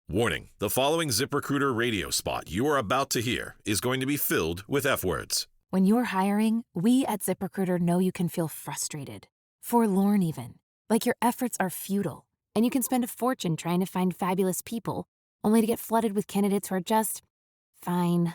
Warning, the following ZipRecruiter radio spot you are about to hear is going to be filled with F-words. When you're hiring, we at ZipRecruiter know you can feel frustrated, forlorn even, like your efforts are futile, and you can spend a fortune trying to find fabulous people, only to get flooded with candidates who are just fine.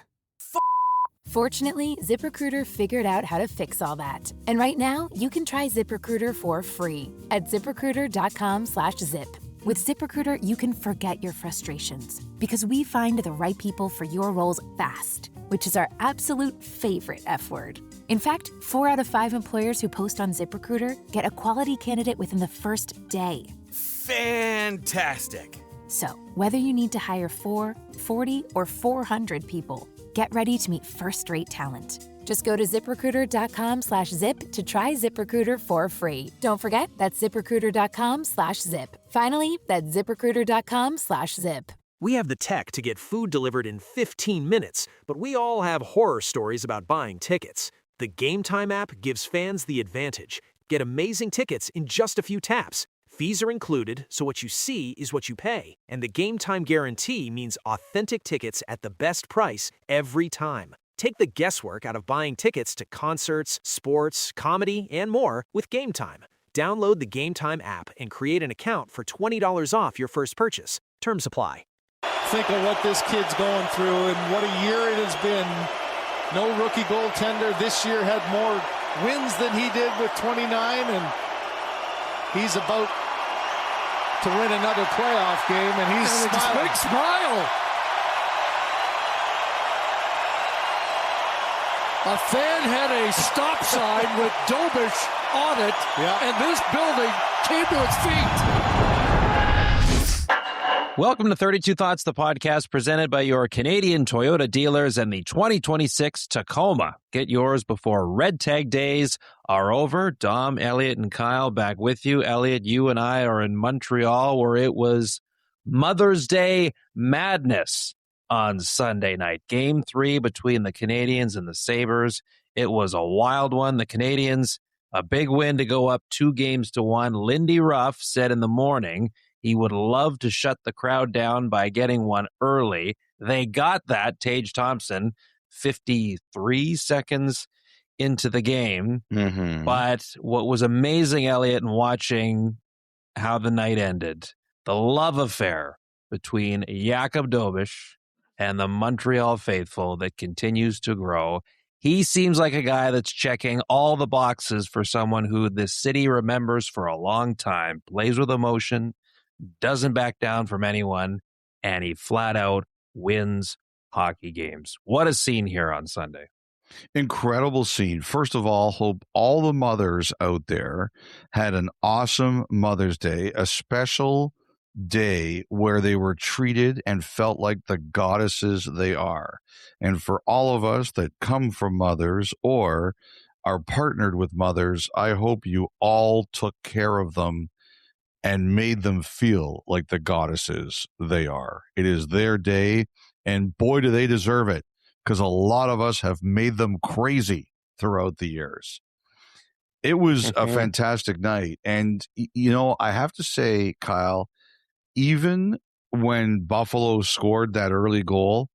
Fortunately, ZipRecruiter figured out how to fix all that. And right now, you can try ZipRecruiter for free at ZipRecruiter.com/zip. With ZipRecruiter, you can forget your frustrations because we find the right people for your roles fast, which is our absolute favorite F word. In fact, 4 out of 5 employers who post on ZipRecruiter get a quality candidate within the first day. Fantastic. So, whether you need to hire 4, 40, or 400 people, get ready to meet first-rate talent. Just go to ZipRecruiter.com/zip to try ZipRecruiter for free. Don't forget, that's ZipRecruiter.com/zip. Finally, that's ZipRecruiter.com/zip. We have the tech to get food delivered in 15 minutes, but we all have horror stories about buying tickets. The Game Time app gives fans the advantage. Get amazing tickets in just a few taps. Fees are included, so what you see is what you pay. And the Game Time guarantee means authentic tickets at the best price every time. Take the guesswork out of buying tickets to concerts, sports, comedy, and more with Game Time. Download the Game Time app and create an account for $20 off your first purchase. Terms apply. Think of what this kid's going through and what a year it has been. No rookie goaltender this year had more wins than he did with 29, and he's about to win another playoff game, and he's smiling. Big smile. A fan had a stop sign with Dobish on it, and this building came to its feet. Welcome to 32 Thoughts, the podcast presented by your Canadian Toyota dealers and the 2026 Tacoma. Get yours before red tag days are over. Dom, Elliotte, and Kyle back with you. Elliotte, you and I are in Montreal, where it was Mother's Day madness on Sunday night. Game 3 between the Canadiens and the Sabres. It was a wild one. The Canadiens, a big win to go up 2-1. Lindy Ruff said in the morning he would love to shut the crowd down by getting one early. They got that. Tage Thompson, 53 seconds into the game. Mm-hmm. But what was amazing, Elliotte, in watching how the night ended, the love affair between Jakub Dobish and the Montreal faithful that continues to grow. He seems like a guy that's checking all the boxes for someone who this city remembers for a long time, plays with emotion, doesn't back down from anyone, and he flat out wins hockey games. What a scene here on Sunday. Incredible scene. First of all, hope all the mothers out there had an awesome Mother's Day, a special day where they were treated and felt like the goddesses they are. And for all of us that come from mothers or are partnered with mothers, I hope you all took care of them and made them feel like the goddesses they are. It is their day, and boy, do they deserve it, because a lot of us have made them crazy throughout the years. It was a fantastic night. And, you know, I have to say, Kyle, even when Buffalo scored that early goal,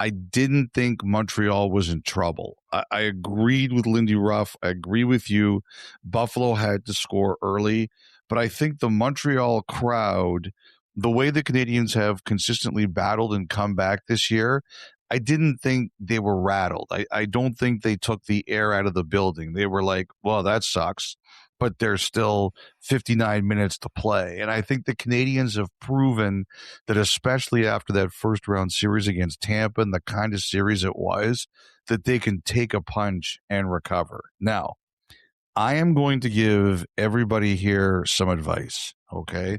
I didn't think Montreal was in trouble. I agreed with Lindy Ruff. I agree with you. Buffalo had to score early, but I think the Montreal crowd, the way the Canadiens have consistently battled and come back this year, I didn't think they were rattled. I don't think they took the air out of the building. They were like, well, that sucks, but there's still 59 minutes to play. And I think the Canadiens have proven that, especially after that first round series against Tampa and the kind of series it was, that they can take a punch and recover. Now, I am going to give everybody here some advice, okay?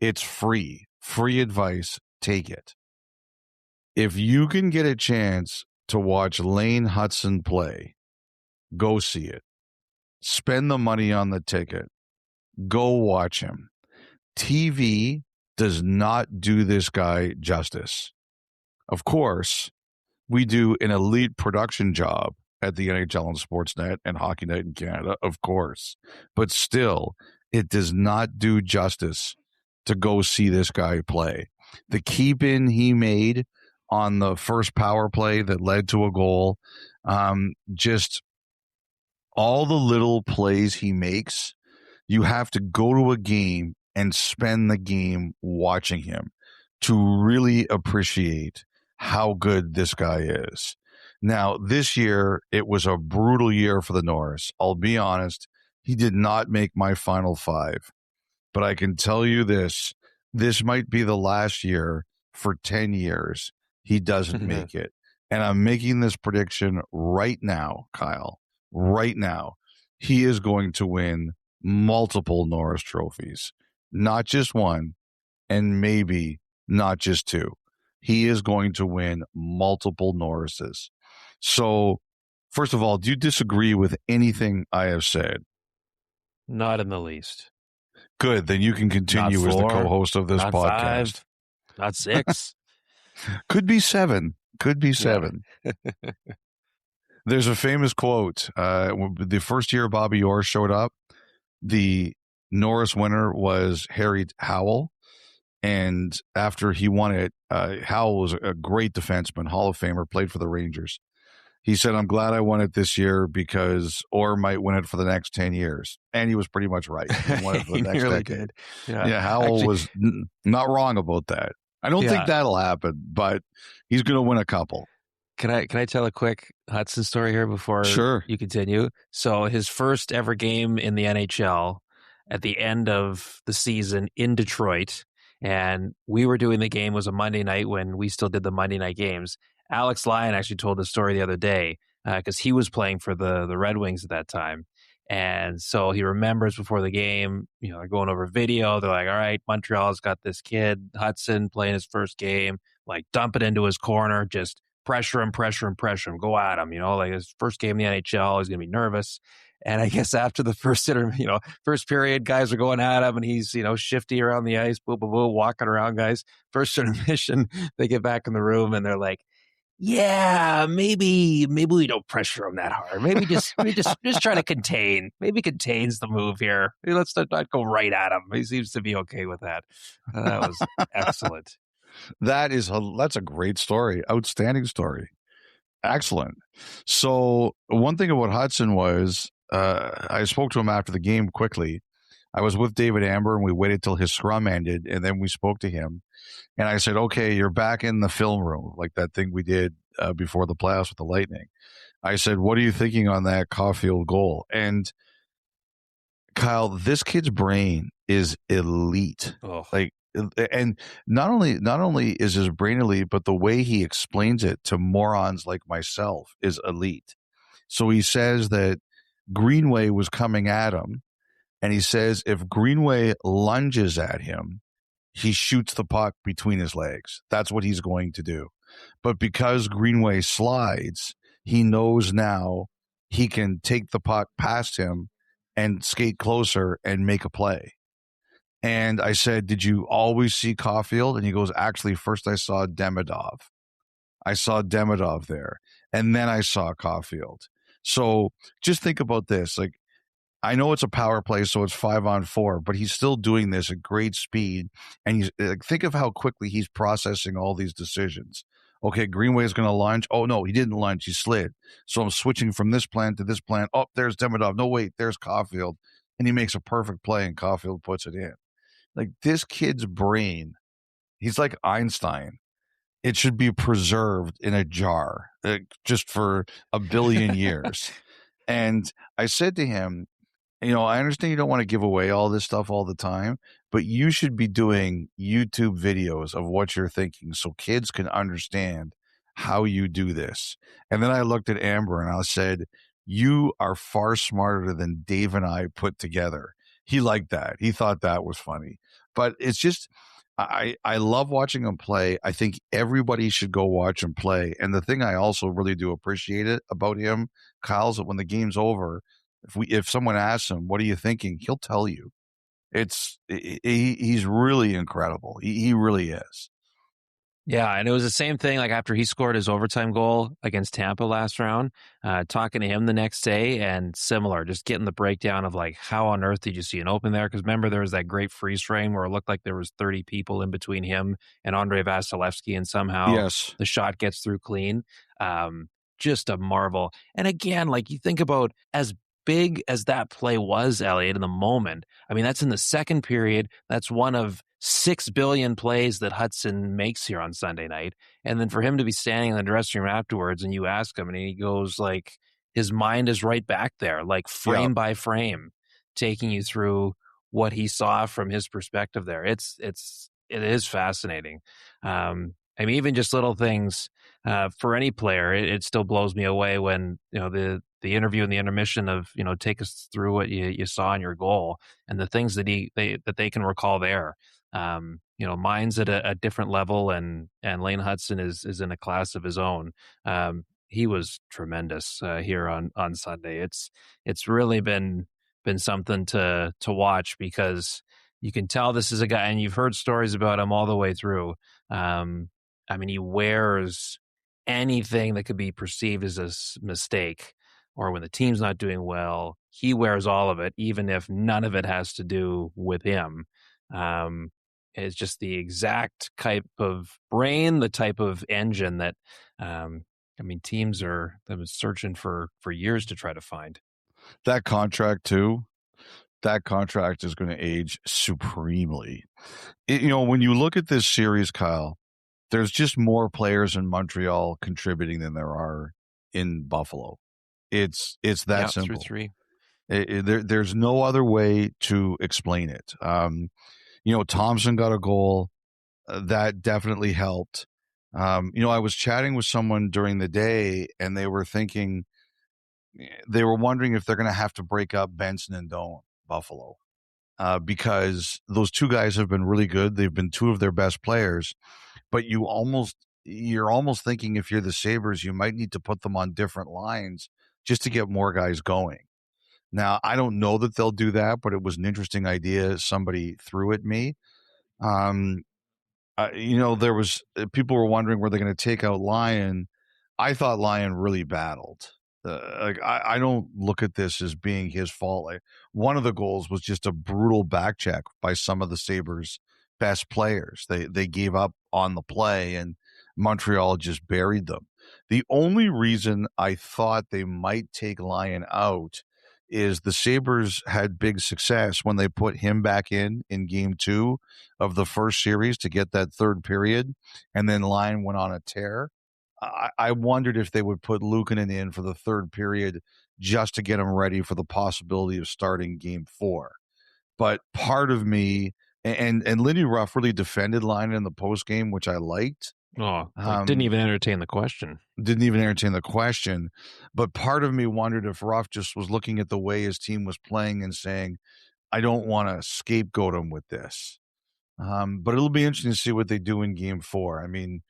It's free advice. Take it. If you can get a chance to watch Lane Hudson play, go see it. Spend the money on the ticket. Go watch him. TV does not do this guy justice. Of course, we do an elite production job at the NHL and Sportsnet and Hockey Night in Canada, of course. But still, it does not do justice to go see this guy play. The keep-in he made on the first power play that led to a goal, just all the little plays he makes, you have to go to a game and spend the game watching him to really appreciate how good this guy is. Now, this year, it was a brutal year for the Norris. I'll be honest, he did not make my final five. But I can tell you this might be the last year for 10 years he doesn't make it. And I'm making this prediction right now, Kyle. Right now, he is going to win multiple Norris trophies, not just one, and maybe not just two. He is going to win multiple Norrises. So, first of all, do you disagree with anything I have said? Not in the least. Good. Then you can continue as the co-host of this not podcast. 5, not 6. Could be 7. Could be 7. Yeah. There's a famous quote. The first year Bobby Orr showed up, the Norris winner was Harry Howell. And after he won it, Howell was a great defenseman, Hall of Famer, played for the Rangers. He said, I'm glad I won it this year because Orr might win it for the next 10 years. And he was pretty much right. He won it for the next decade. Yeah, Howell was not wrong about that. I don't think that'll happen, but he's going to win a couple. Can I tell a quick Hudson story here before you continue? So his first ever game in the NHL at the end of the season in Detroit, and we were doing the game, it was a Monday night when we still did the Monday night games. Alex Lyon actually told the story the other day because he was playing for the Red Wings at that time. And so he remembers before the game, they're going over video. They're like, all right, Montreal's got this kid, Hudson, playing his first game, like dump it into his corner, just pressure him, go at him, like his first game in the NHL, he's going to be nervous. And I guess after the first period, guys are going at him and he's, shifty around the ice, walking around guys. First intermission, they get back in the room and they're like, yeah, maybe we don't pressure him that hard. Maybe just try to contain. Maybe contains the move here. Let's not go right at him. He seems to be okay with that. That was excellent. That's a great story. Outstanding story. Excellent. So one thing about Hudson was I spoke to him after the game quickly. I was with David Amber and we waited till his scrum ended and then we spoke to him. And I said, okay, you're back in the film room, like that thing we did before the playoffs with the Lightning. I said, what are you thinking on that Caulfield goal? And Kyle, this kid's brain is elite. Oh. And not only is his brain elite, but the way he explains it to morons like myself is elite. So he says that Greenway was coming at him, and he says if Greenway lunges at him, he shoots the puck between his legs. That's what he's going to do. But because Greenway slides, he knows now he can take the puck past him and skate closer and make a play. And I said, did you always see Caulfield? And he goes, actually, first I saw Demidov. I saw Demidov there. And then I saw Caulfield. So just think about this. Like, I know it's a power play, so it's 5-on-4, but he's still doing this at great speed. And he's think of how quickly he's processing all these decisions. Okay, Greenway is going to lunge. Oh, no, he didn't lunge. He slid. So I'm switching from this plan to this plan. Oh, there's Demidov. No, wait, there's Caulfield. And he makes a perfect play, and Caulfield puts it in. Like, this kid's brain, he's like Einstein. It should be preserved in a jar just for a billion years. And I said to him, I understand you don't want to give away all this stuff all the time, but you should be doing YouTube videos of what you're thinking so kids can understand how you do this. And then I looked at Amber and I said, you are far smarter than Dave and I put together. He liked that. He thought that was funny. But it's just, I love watching him play. I think everybody should go watch him play. And the thing I also really do appreciate it about him, Kyle, is that when the game's over, if someone asks him, what are you thinking? He'll tell you. He's really incredible. He really is. Yeah, and it was the same thing like after he scored his overtime goal against Tampa last round, talking to him the next day and similar, just getting the breakdown of like how on earth did you see an open there? Because remember there was that great freeze frame where it looked like there was 30 people in between him and Andrei Vasilevsky and somehow Yes. the shot gets through clean. Just a marvel. And again, like you think about as big as that play was, Elliotte, in the moment, I mean, that's in the second period. That's one of 6 billion plays that Hudson makes here on Sunday night. And then for him to be standing in the dressing room afterwards and you ask him and he goes like, his mind is right back there, like frame by frame, taking you through what he saw from his perspective there. It is fascinating. I mean, even just little things for any player, it still blows me away when, you know, the interview and the intermission of, you know, take us through what you saw in your goal and the things that they can recall there. You know, mine's at a different level, and Lane Hudson is in a class of his own. He was tremendous here on Sunday. It's really been something to watch because you can tell this is a guy, and you've heard stories about him all the way through. I mean, he wears anything that could be perceived as a mistake or when the team's not doing well. He wears all of it, even if none of it has to do with him. It's just the exact type of brain, the type of engine that, I mean, teams have been searching for years to try to find. That contract too, that contract is going to age supremely. You know, when you look at this series, Kyle, there's just more players in Montreal contributing than there are in Buffalo. It's that simple. 3-3. There's no other way to explain it. You know, Thompson got a goal. That definitely helped. You know, I was chatting with someone during the day, and they were wondering if they're going to have to break up Benson and Doan, Buffalo, because those two guys have been really good. They've been two of their best players, but you're almost thinking if you're the Sabres, you might need to put them on different lines just to get more guys going. Now, I don't know that they'll do that, but it was an interesting idea somebody threw at me. You know, there was people were wondering were they going to take out Lyon. I thought Lyon really battled. Like I don't look at this as being his fault. Like, one of the goals was just a brutal back check by some of the Sabres' best players. They gave up on the play, and Montreal just buried them. The only reason I thought they might take Lyon out is the Sabres had big success when they put him back in game 2 of the first series to get that third period, and then Lyon went on a tear. I wondered if they would put Luukkonen in for the third period just to get him ready for the possibility of starting game 4. But part of me, and Lindy Ruff really defended Lyon in the postgame, which I liked. Oh, didn't even entertain the question. But part of me wondered if Ruff just was looking at the way his team was playing and saying, I don't want to scapegoat him with this. But it'll be interesting to see what they do in game 4. I mean,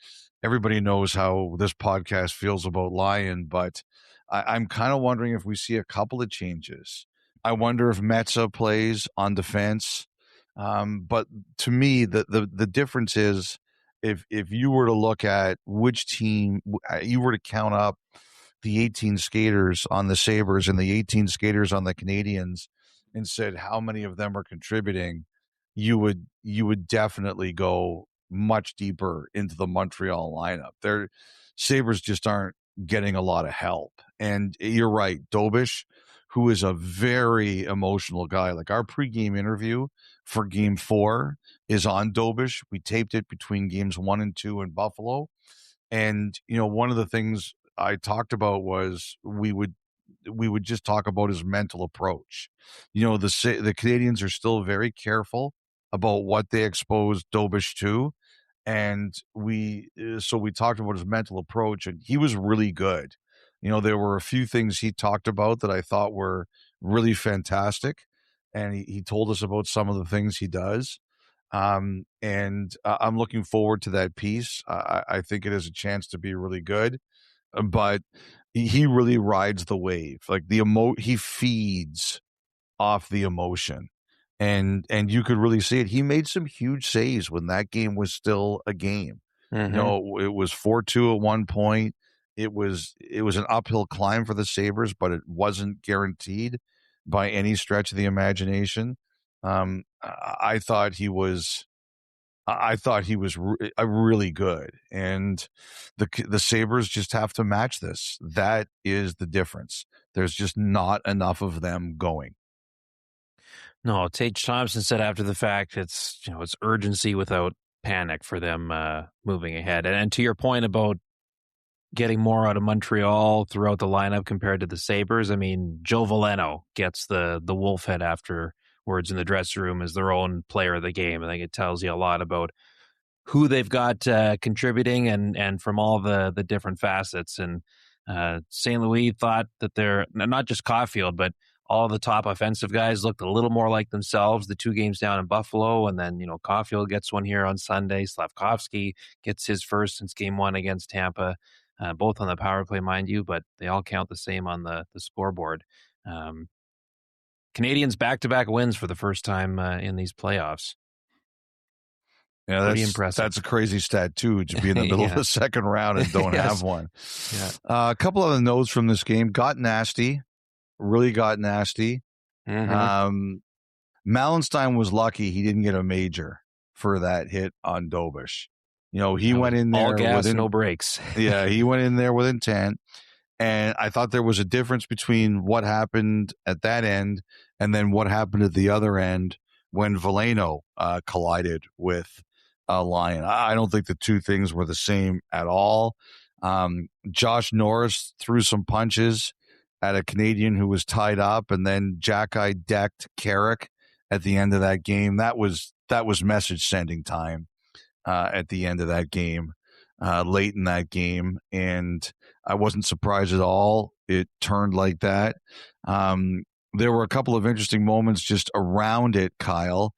everybody knows how this podcast feels about Lyon, but I'm kind of wondering if we see a couple of changes. I wonder if Metsa plays on defense. But to me, the difference is, if you were to look at which team, you were to count up the 18 skaters on the Sabres and the 18 skaters on the Canadiens and said how many of them are contributing, you would definitely go much deeper into the Montreal lineup. Their Sabres just aren't getting a lot of help. And you're right, Dobish, who is a very emotional guy. Like our pregame interview for game 4 is on Dobish. We taped it between games 1 and 2 in Buffalo. And, you know, one of the things I talked about was we would just talk about his mental approach. You know, the Canadiens are still very careful about what they expose Dobish to. And we talked about his mental approach, and he was really good. You know, there were a few things he talked about that I thought were really fantastic. And he told us about some of the things he does. And I'm looking forward to that piece. I think it has a chance to be really good, but he really rides the wave. Like he feeds off the emotion, and you could really see it. He made some huge saves when that game was still a game. You know, it was 4-2 at one point. It was an uphill climb for the Sabres, but it wasn't guaranteed by any stretch of the imagination. I thought he was really good, and the Sabres just have to match this. That is the difference. There's just not enough of them going. No, Tage Thompson said after the fact, it's urgency without panic for them moving ahead. And to your point about getting more out of Montreal throughout the lineup compared to the Sabres, I mean, Joe Veleno gets the wolf head afterwards in the dressing room as their own player of the game. I think it tells you a lot about who they've got contributing and from all the different facets. And St. Louis thought that they're not just Caulfield, but all the top offensive guys looked a little more like themselves the 2 games down in Buffalo. And then, Caulfield gets one here on Sunday. Slavkovsky gets his first since game 1 against Tampa, both on the power play, mind you, but they all count the same on the scoreboard. Canadiens back-to-back wins for the first time in these playoffs. Yeah, pretty impressive. That's a crazy stat, too, to be in the middle of the second round and don't have one. Yeah. A couple other notes from this game. Got nasty. Really got nasty. Malenstein was lucky he didn't get a major for that hit on Dobish. He went in there all gas, no brakes. Yeah, he went in there with intent. And I thought there was a difference between what happened at that end and then what happened at the other end when Veleno collided with Lyon. I don't think the two things were the same at all. Josh Norris threw some punches at a Canadian who was tied up, and then Jack-Eye decked Carrick at the end of that game. That was message sending time at the end of that game, late in that game, and I wasn't surprised at all it turned like that. There were a couple of interesting moments just around it, Kyle.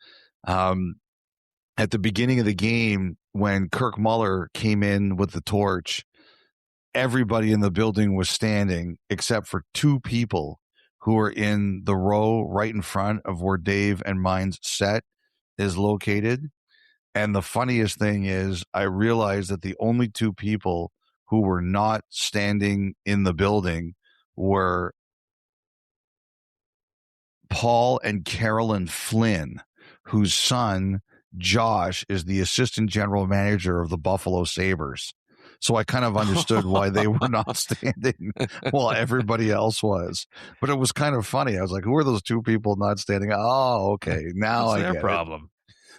At the beginning of the game, when Kirk Muller came in with the torch, everybody in the building was standing except for 2 people who were in the row right in front of where Dave and mine's set is located. And the funniest thing is I realized that the only 2 people who were not standing in the building were Paul and Carolyn Flynn, whose son, Josh, is the assistant general manager of the Buffalo Sabres. So I kind of understood why they were not standing while everybody else was. But it was kind of funny. I was like, who are those 2 people not standing? Oh, okay. Now What's I their get problem?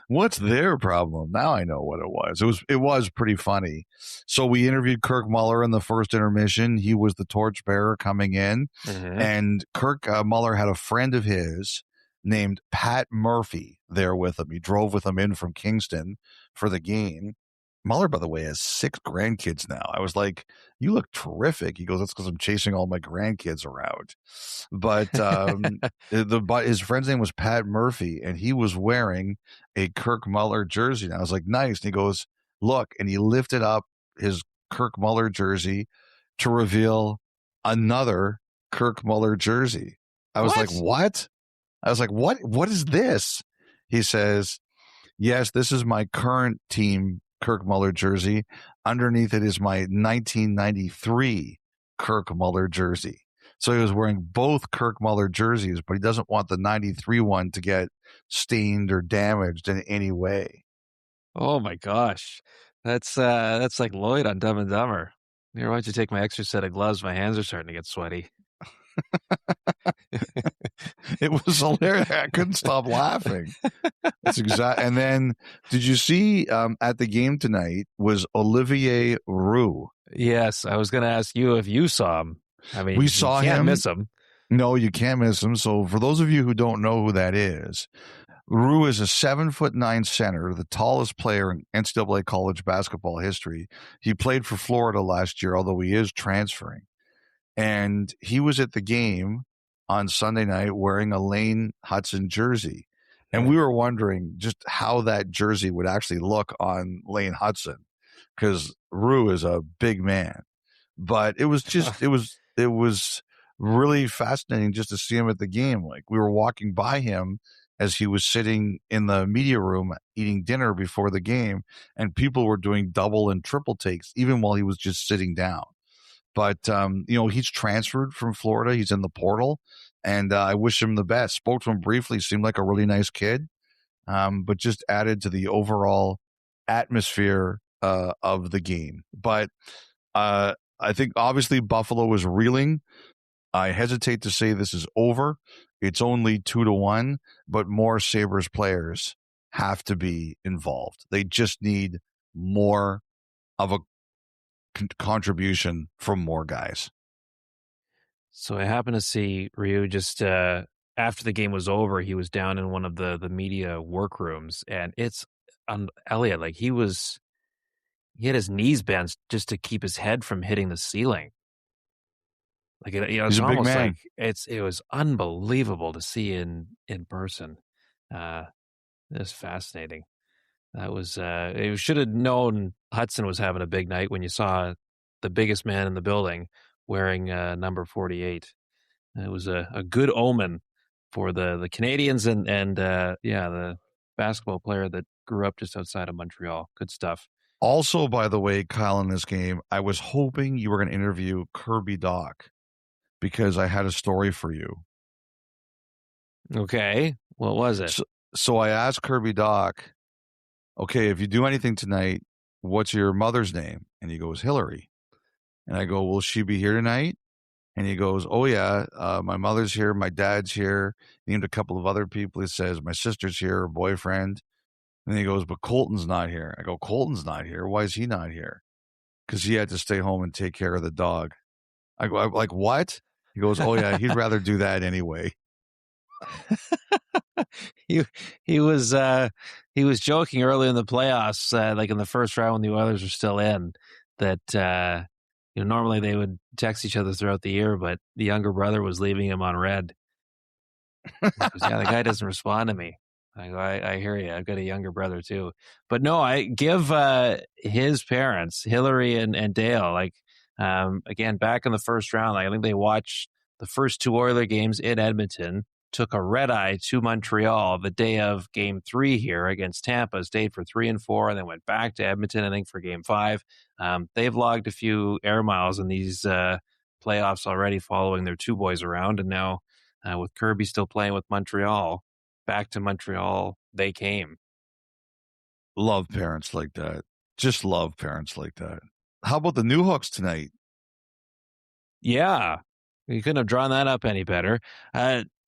What's their problem? Now I know what it was. It was pretty funny. So we interviewed Kirk Muller in the first intermission. He was the torchbearer coming in. And Kirk Muller had a friend of his named Pat Murphy there with him. He drove with him in from Kingston for the game. Muller, by the way, has 6 grandkids now. I was like, you look terrific. He goes, that's because I'm chasing all my grandkids around. But his friend's name was Pat Murphy, and he was wearing a Kirk Muller jersey. And I was like, nice. And he goes, look. And he lifted up his Kirk Muller jersey to reveal another Kirk Muller jersey. I was like, what? I was like, what is this? He says, yes, this is my current team Kirk Muller jersey. Underneath it is my 1993 Kirk Muller jersey. So he was wearing both Kirk Muller jerseys, but he doesn't want the 93 one to get stained or damaged in any way. Oh my gosh. That's like Lloyd on Dumb and Dumber. Here, why don't you take my extra set of gloves? My hands are starting to get sweaty. It was hilarious. I couldn't stop laughing. That's exact. And then, did you see at the game tonight was Olivier Roux? Yes, I was going to ask you if you saw him. I mean, we saw him. You can't miss him. No, you can't miss him. So, for those of you who don't know who that is, Roux is a 7'9" center, the tallest player in NCAA college basketball history. He played for Florida last year, although he is transferring. And he was at the game on Sunday night wearing a Lane Hudson jersey. And we were wondering just how that jersey would actually look on Lane Hudson, because Roux is a big man. But it was just, it was really fascinating just to see him at the game. Like, we were walking by him as he was sitting in the media room eating dinner before the game, and people were doing double and triple takes even while he was just sitting down. But, he's transferred from Florida. He's in the portal, and I wish him the best. Spoke to him briefly, seemed like a really nice kid, but just added to the overall atmosphere of the game. But I think obviously Buffalo was reeling. I hesitate to say this is over. It's only 2-1, but more Sabres players have to be involved. They just need more of a contribution from more guys. So I happened to see Ryu just after the game was over. He was down in one of the media workrooms, and it's Elliotte. Like he had his knees bent just to keep his head from hitting the ceiling. Like He's a big man. Like it was unbelievable to see in person. It was fascinating. That was you should have known Hudson was having a big night when you saw the biggest man in the building wearing number 48. It was a good omen for the Canadiens and the basketball player that grew up just outside of Montreal. Good stuff. Also, by the way, Kyle, in this game, I was hoping you were going to interview Kirby Dach because I had a story for you. Okay. What was it? So I asked Kirby Dach, okay, if you do anything tonight, what's your mother's name? And he goes, Hillary. And I go, will she be here tonight? And he goes, oh, yeah, my mother's here. My dad's here. He named a couple of other people. He says, my sister's here, her boyfriend. And he goes, but Colton's not here. I go, Colton's not here. Why is he not here? Because he had to stay home and take care of the dog. I go, I'm like, what? He goes, oh, yeah, he'd rather do that anyway. He was joking early in the playoffs, like in the first round when the Oilers were still in, that normally they would text each other throughout the year, but the younger brother was leaving him on red. Goes, yeah, the guy doesn't respond to me. I go, I hear you. I've got a younger brother too, but no, I give his parents, Hillary and Dale, like again back in the first round. Like, I think they watched the first two Oiler games in Edmonton. Took a red eye to Montreal the day of Game 3 here against Tampa, stayed for 3 and 4, and then went back to Edmonton, I think, for Game 5. They've logged a few air miles in these playoffs already following their two boys around, and now with Kirby still playing with Montreal, back to Montreal they came. Love parents like that. Just love parents like that. How about the New Hooks tonight? Yeah, you couldn't have drawn that up any better.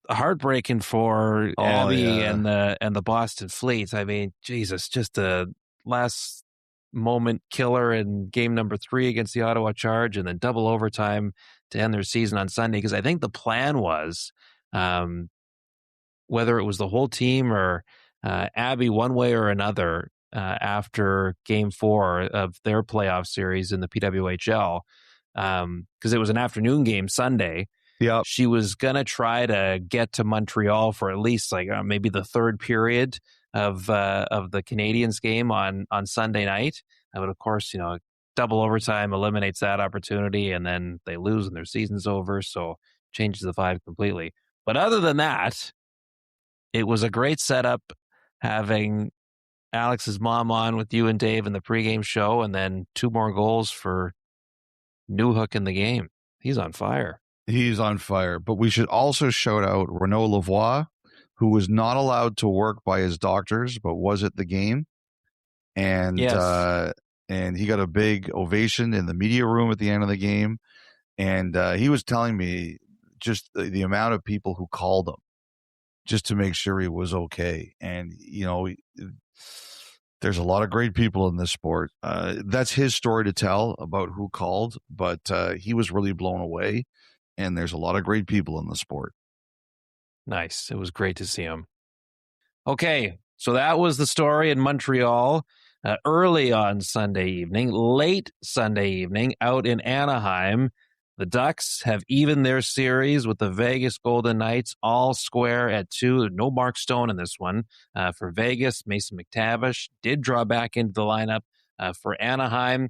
Heartbreaking for Abby and the Boston Fleets. I mean, Jesus, just a last moment killer in game number 3 against the Ottawa Charge, and then double overtime to end their season on Sunday. Because I think the plan was, whether it was the whole team or Abby, one way or another, after game 4 of their playoff series in the PWHL, because it was an afternoon game Sunday. Yep. She was going to try to get to Montreal for at least maybe the third period of the Canadiens game on Sunday night. But of course, double overtime eliminates that opportunity, and then they lose and their season's over. So changes the vibe completely. But other than that, it was a great setup having Alex's mom on with you and Dave in the pregame show, and then 2 more goals for Newhook in the game. He's on fire. He's on fire. But we should also shout out Renaud Lavoie, who was not allowed to work by his doctors, but was at the game. And yes. And he got a big ovation in the media room at the end of the game. And he was telling me just the amount of people who called him just to make sure he was okay. And, there's a lot of great people in this sport. That's his story to tell about who called, but he was really blown away. And there's a lot of great people in the sport. Nice. It was great to see him. Okay, so that was the story in Montreal early on Sunday evening. Late Sunday evening out in Anaheim, the Ducks have evened their series with the Vegas Golden Knights, all square at 2. No Mark Stone in this one. For Vegas, Mason McTavish did draw back into the lineup. For Anaheim,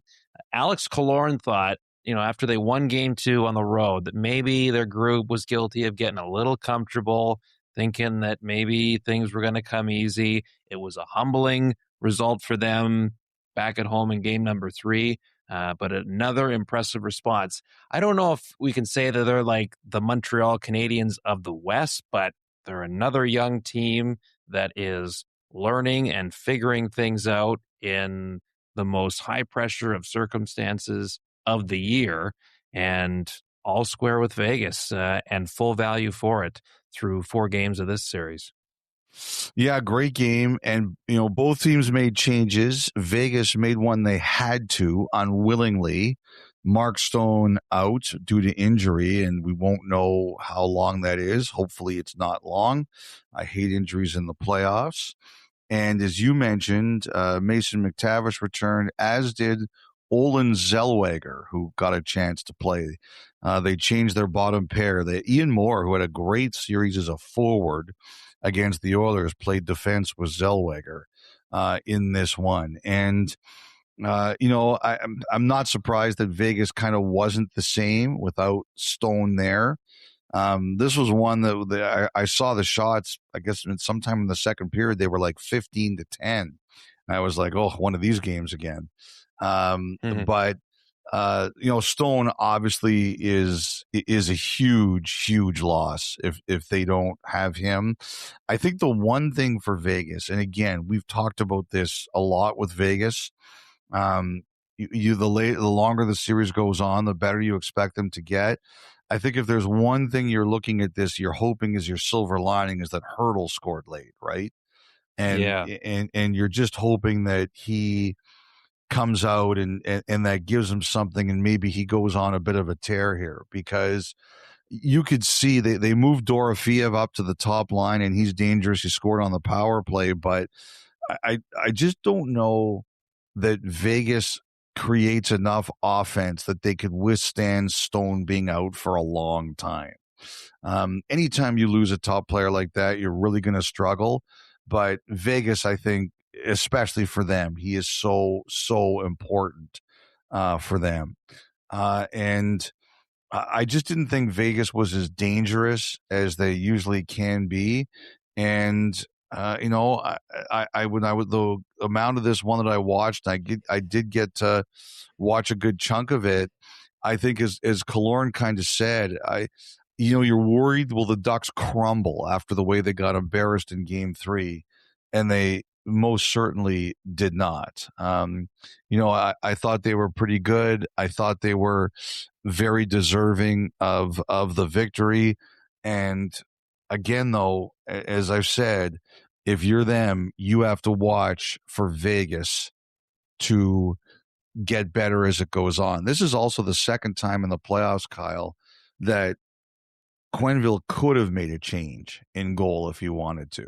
Alex Killorn thought, after they won game 2 on the road, that maybe their group was guilty of getting a little comfortable, thinking that maybe things were going to come easy. It was a humbling result for them back at home in game number 3, but another impressive response. I don't know if we can say that they're like the Montreal Canadiens of the West, but they're another young team that is learning and figuring things out in the most high pressure of circumstances of the year, and all square with Vegas and full value for it through 4 games of this series. Yeah, great game. And, both teams made changes. Vegas made one they had to unwillingly. Mark Stone out due to injury, and we won't know how long that is. Hopefully it's not long. I hate injuries in the playoffs. And as you mentioned, Mason McTavish returned, as did Olen Zellweger, who got a chance to play. They changed their bottom pair. Ian Moore, who had a great series as a forward against the Oilers, played defense with Zellweger in this one. And, I'm not surprised that Vegas kind of wasn't the same without Stone there. This was one that I saw the shots, I guess sometime in the second period, they were like 15-10. And I was like, oh, one of these games again. But Stone obviously is a huge loss if they don't have him. I think the one thing for Vegas, and again, we've talked about this a lot with Vegas, the longer the series goes on, the better you expect them to get. I think if there's one thing you're looking at this, you're hoping is your silver lining is that Hurdle scored late, right? And you're just hoping that he comes out and that gives him something, and maybe he goes on a bit of a tear here, because you could see they moved Dorofeev up to the top line, and he's dangerous. He scored on the power play, but I just don't know that Vegas creates enough offense that they could withstand Stone being out for a long time. Anytime you lose a top player like that, you're really going to struggle. But Vegas, I think, especially for them, he is so important for them. And I just didn't think Vegas was as dangerous as they usually can be. And the amount of this one that I watched, I did get to watch a good chunk of it. I think as Killorn kind of said, you're worried, will the Ducks crumble after the way they got embarrassed in game 3? And they most certainly did not. I thought they were pretty good. I thought they were very deserving of the victory. And again, though, as I've said, if you're them, you have to watch for Vegas to get better as it goes on. This is also the second time in the playoffs, Kyle, that Quenneville could have made a change in goal if he wanted to.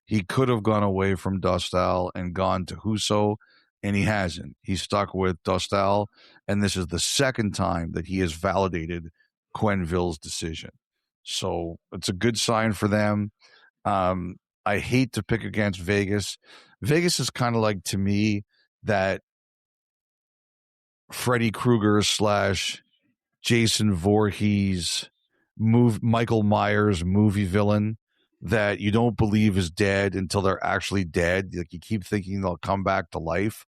He could have gone away from Dostal and gone to Husso, and he hasn't. He's stuck with Dostal, and this is the second time that he has validated Quenneville's decision. So it's a good sign for them. I hate to pick against Vegas. Vegas is kind of like, to me, that Freddy Krueger / Jason Voorhees Michael Myers movie villain that you don't believe is dead until they're actually dead. Like, you keep thinking they'll come back to life.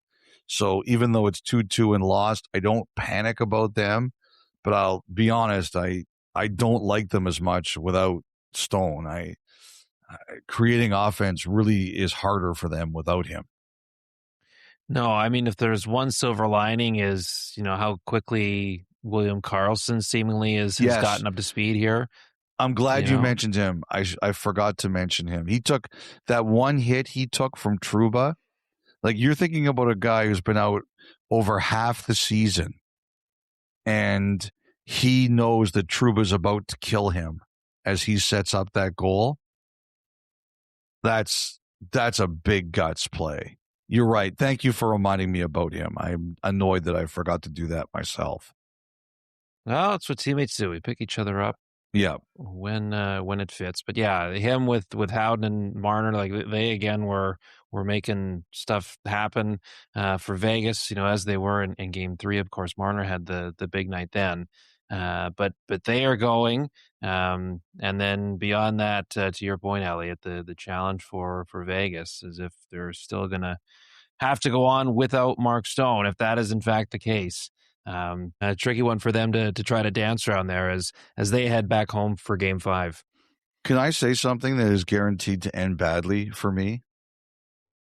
So even though it's 2-2 and lost, I don't panic about them. But I'll be honest, I don't like them as much without Stone. Creating offense really is harder for them without him. No, I mean, if there's one silver lining is, how quickly William Karlsson seemingly has gotten up to speed here. I'm glad you mentioned him. I forgot to mention him. He took that one hit he took from Trouba. Like, you're thinking about a guy who's been out over half the season, and he knows that Trouba's about to kill him as he sets up that goal. That's a big guts play. You're right. Thank you for reminding me about him. I'm annoyed that I forgot to do that myself. Well, that's what teammates do. We pick each other up. Yeah. When it fits. But yeah, him with Howden and Marner, like, they again were making stuff happen for Vegas, as they were in game 3. Of course, Marner had the big night then. But they are going. And then beyond that, to your point, Elliotte, the challenge for Vegas is if they're still going to have to go on without Mark Stone, if that is in fact the case. A tricky one for them to try to dance around there as they head back home for Game 5. Can I say something that is guaranteed to end badly for me?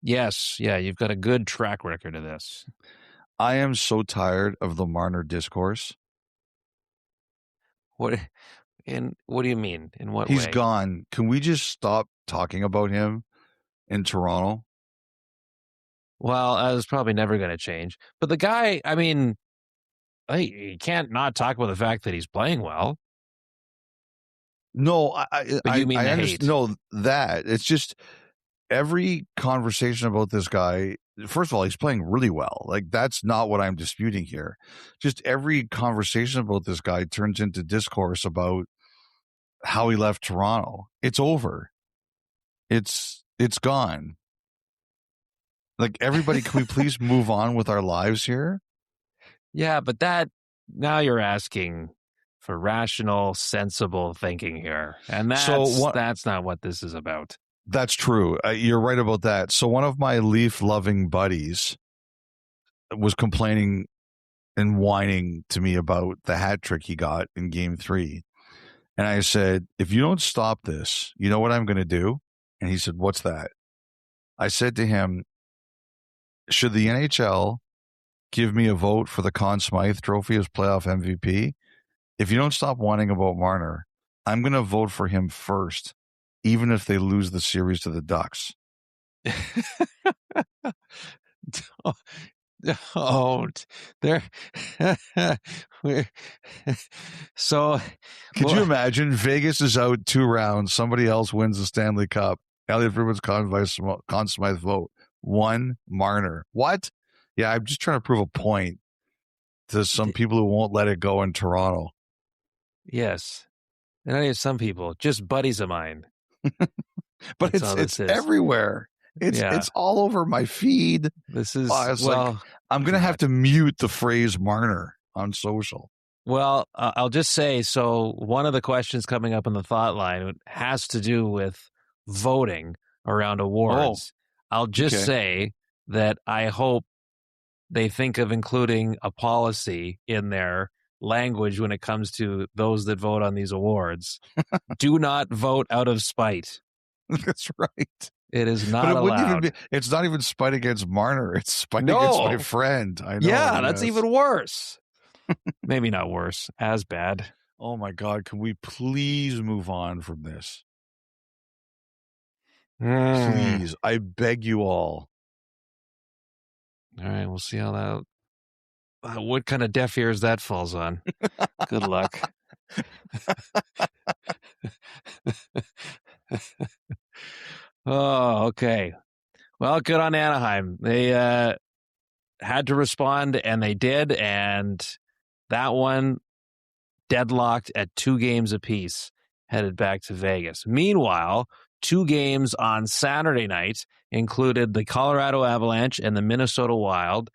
Yes. Yeah, you've got a good track record of this. I am so tired of the Marner discourse. What do you mean? In what way? He's gone. Can we just stop talking about him in Toronto? Well, that was probably never going to change. But the guy, I mean, you can't not talk about the fact that he's playing well. No, you mean the hate? No, that. It's just every conversation about this guy, first of all, he's playing really well. Like, that's not what I'm disputing here. Just every conversation about this guy turns into discourse about how he left Toronto. It's over. It's gone. Like, everybody, can we please move on with our lives here? Yeah, but now you're asking for rational, sensible thinking here. And that's not what this is about. That's true. You're right about that. So one of my Leaf-loving buddies was complaining and whining to me about the hat trick he got in Game 3. And I said, if you don't stop this, you know what I'm going to do? And he said, what's that? I said to him, should the NHL give me a vote for the Conn Smythe Trophy as playoff MVP? If you don't stop whining about Marner, I'm going to vote for him first, even if they lose the series to the Ducks. Don't. So, could you imagine? Vegas is out 2 rounds. Somebody else wins the Stanley Cup. Elliotte Friedman's Conn Smythe vote. 1 Marner. What? Yeah, I'm just trying to prove a point to some people who won't let it go in Toronto. Yes. And I have some people, just buddies of mine. But it's everywhere. It's all over my feed. This is I'm going to have to mute the phrase Marner on social. Well, I'll just say, so one of the questions coming up in the Thoughtline has to do with voting around awards. I'll just say that I hope they think of including a policy in their language when it comes to those that vote on these awards. Do not vote out of spite. That's right. It is not allowed. Wouldn't even it's not even spite against Marner. It's spite against my friend. I know. Yeah, that's even worse. Maybe not worse. As bad. Oh, my God. Can we please move on from this? Please. I beg you all. All right. We'll see how that... what kind of deaf ears that falls on. Good luck. Oh, okay. Well, good on Anaheim. They had to respond, and they did, and that one deadlocked at 2 games apiece, headed back to Vegas. Meanwhile, 2 games on Saturday night included the Colorado Avalanche and the Minnesota Wild.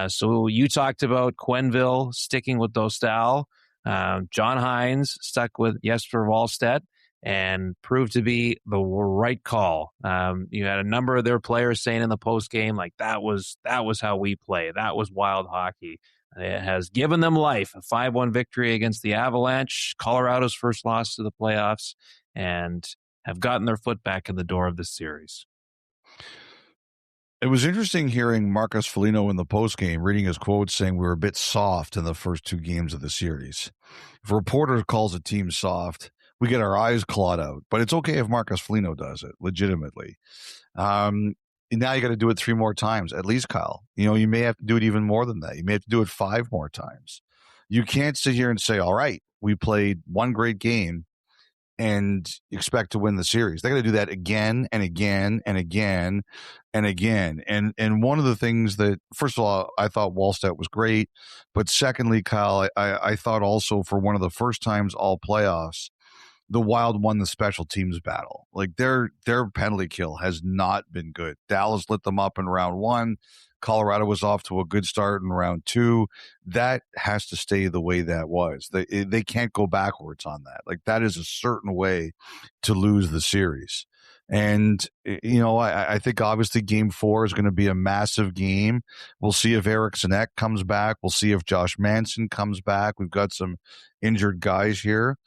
So you talked about Quenneville sticking with Dostal. John Hines stuck with Jesper Wallstedt and proved to be the right call. You had a number of their players saying in the postgame, like, that was how we play. That was Wild hockey. It has given them life. A 5-1 victory against the Avalanche, Colorado's first loss to the playoffs, and have gotten their foot back in the door of this series. It was interesting hearing Marcus Foligno in the postgame, reading his quotes saying we were a bit soft in the first 2 games of the series. If a reporter calls a team soft, we get our eyes clawed out. But it's okay if Marcus Foligno does it, legitimately. Now you got to do it 3 more times, at least, Kyle. You may have to do it even more than that. You may have to do it 5 more times. You can't sit here and say, all right, we played 1 great game and expect to win the series. They got to do that again and again and again and again. And one of the things that, first of all, I thought Wallstedt was great, but secondly, Kyle, I thought also for one of the first times all playoffs, the Wild won the special teams battle. Like, their penalty kill has not been good. Dallas lit them up in round 1. Colorado was off to a good start in round 2. That has to stay the way that was. They can't go backwards on that. Like, that is a certain way to lose the series. And, I think obviously game 4 is going to be a massive game. We'll see if Eriksson Ek comes back. We'll see if Josh Manson comes back. We've got some injured guys here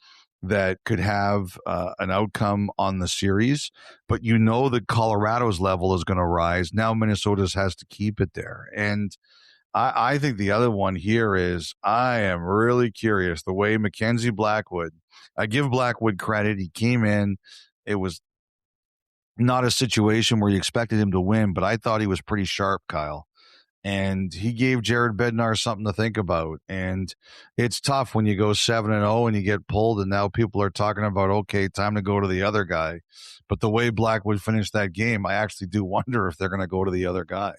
that could have an outcome on the series. But that Colorado's level is going to rise. Now Minnesota's has to keep it there. And I think the other one here is I am really curious the way Mackenzie Blackwood, I give Blackwood credit. He came in. It was not a situation where you expected him to win, but I thought he was pretty sharp, Kyle. And he gave Jared Bednar something to think about. And it's tough when you go 7-0 and you get pulled, and now people are talking about, okay, time to go to the other guy. But the way Blackwood finished that game, I actually do wonder if they're going to go to the other guy.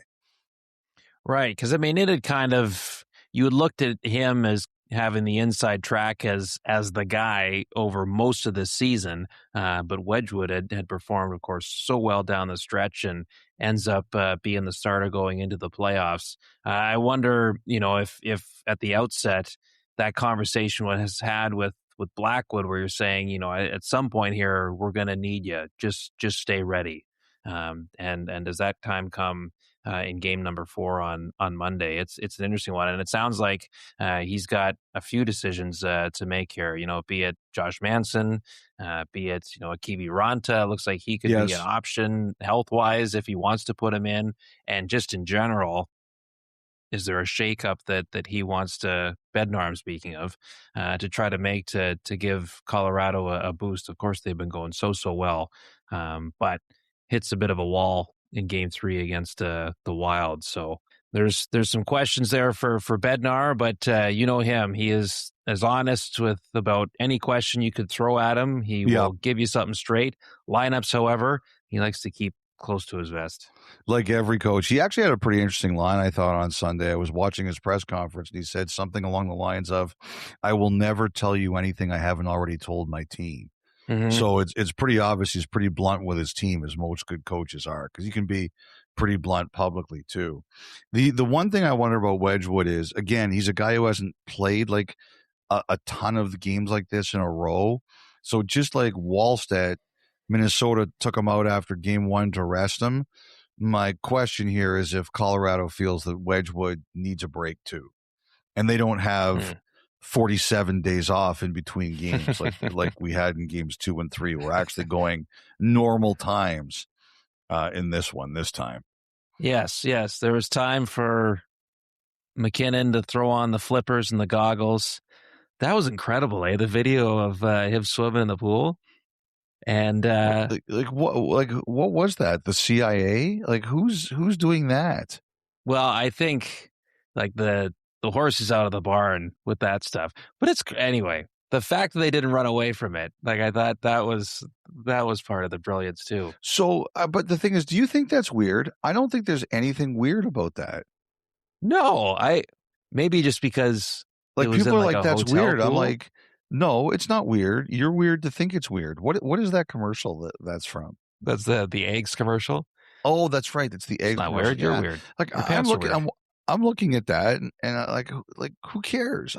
Right, because, it had kind of, you had looked at him as having the inside track as the guy over most of this season, but Wedgwood had performed, of course, so well down the stretch and ends up being the starter going into the playoffs. I wonder, if at the outset that conversation was had with Blackwood, where you're saying, at some point here we're going to need you, just stay ready, and does that time come in game number 4 on Monday? It's an interesting one, and it sounds like he's got a few decisions to make here. Be it Josh Manson, be it Akivi Ranta. Looks like he could be an option health wise if he wants to put him in, and just in general, is there a shakeup that he wants to, Bednar I'm speaking of, to try to make to give Colorado a boost? Of course, they've been going so well, but hits a bit of a wall in game 3 against the Wild. So there's some questions there for Bednar, but him, he is as honest with about any question you could throw at him. He will give you something straight. Lineups, however, he likes to keep close to his vest. Like every coach. He actually had a pretty interesting line, I thought, on Sunday. I was watching his press conference, and he said something along the lines of, I will never tell you anything I haven't already told my team. Mm-hmm. So it's pretty obvious he's pretty blunt with his team, as most good coaches are, because you can be pretty blunt publicly too. The one thing I wonder about Wedgwood is, again, he's a guy who hasn't played like a ton of games like this in a row. So just like Wallstedt, Minnesota took him out after game 1 to rest him. My question here is if Colorado feels that Wedgwood needs a break too, and they don't have 47 days off in between games like we had in games 2 and 3. We're actually going normal times in this time. Yes. There was time for McKinnon to throw on the flippers and the goggles. That was incredible, The video of him swimming in the pool. And what was that? The CIA? Like who's doing that? Well, I think like the horse is out of the barn with that stuff. But anyway, the fact that they didn't run away from it, like I thought that was part of the brilliance too. So, but the thing is, do you think that's weird? I don't think there's anything weird about that. No, maybe just because like people are like, that's weird. Pool? I'm like, no, it's not weird. You're weird to think it's weird. What is that commercial that's from? That's the eggs commercial. Oh, that's right. It's the eggs. Not weird. You're weird. Like I'm looking at that, and like who cares?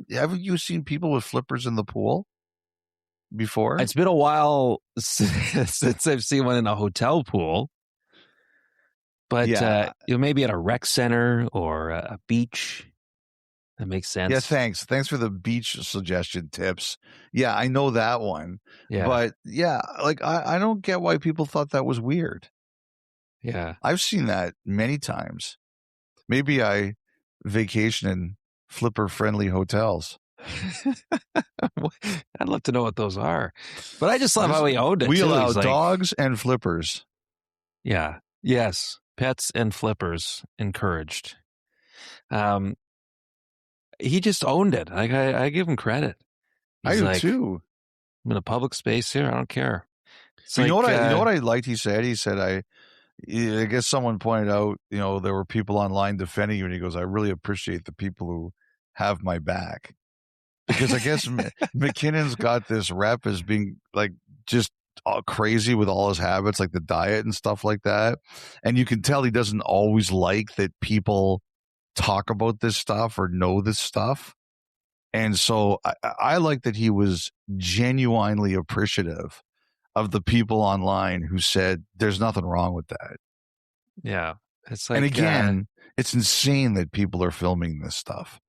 Haven't you seen people with flippers in the pool before? It's been a while since I've seen one in a hotel pool, but maybe at a rec center or a beach. That makes sense. Yeah, thanks for the beach suggestion tips. Yeah, I know that one. Yeah, but like I don't get why people thought that was weird. Yeah, I've seen that many times. Maybe I vacation in flipper-friendly hotels. I'd love to know what those are. But I just love how he owned it. We allow dogs and flippers. Yeah. Yes. Pets and flippers encouraged. He just owned it. I give him credit. I do too. I'm in a public space here. I don't care. You know what I liked? He said, I guess someone pointed out, there were people online defending you, and he goes, I really appreciate the people who have my back. Because I guess McKinnon's got this rep as being like just crazy with all his habits, like the diet and stuff like that. And you can tell he doesn't always like that people talk about this stuff or know this stuff. And so I like that he was genuinely appreciative of the people online who said there's nothing wrong with that. Yeah. It's like, and again, it's insane that people are filming this stuff.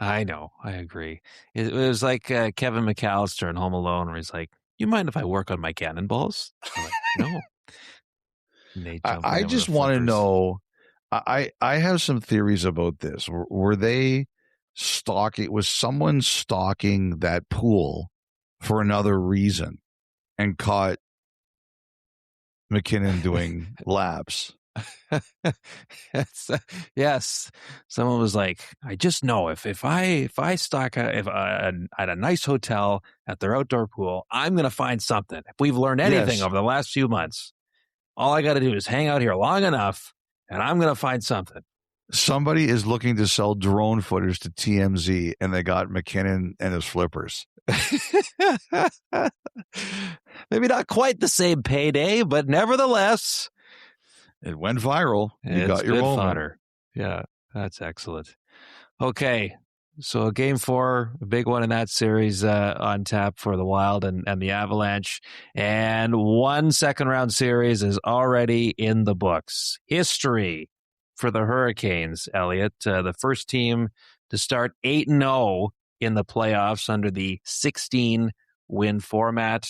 I know. I agree. It was like Kevin McAllister in Home Alone, where he's like, "You mind if I work on my cannonballs?" I'm like, no. I just want to know. I have some theories about this. Were they stalking? Was someone stalking that pool for another reason and caught McKinnon doing laps? Yes, someone was like, I just know if I stock at a nice hotel at their outdoor pool, I'm gonna find something. If we've learned anything over the last few months, all I got to do is hang out here long enough, and I'm gonna find something. Somebody is looking to sell drone footage to TMZ, and they got McKinnon and his flippers. Maybe not quite the same payday, but nevertheless. It went viral. You got your moment. Fodder. Yeah, that's excellent. Okay, so Game 4, a big one in that series on tap for the Wild and the Avalanche. And one second-round series is already in the books. History for the Hurricanes, Elliotte. The first team to start 8-0 in the playoffs under the 16-win format.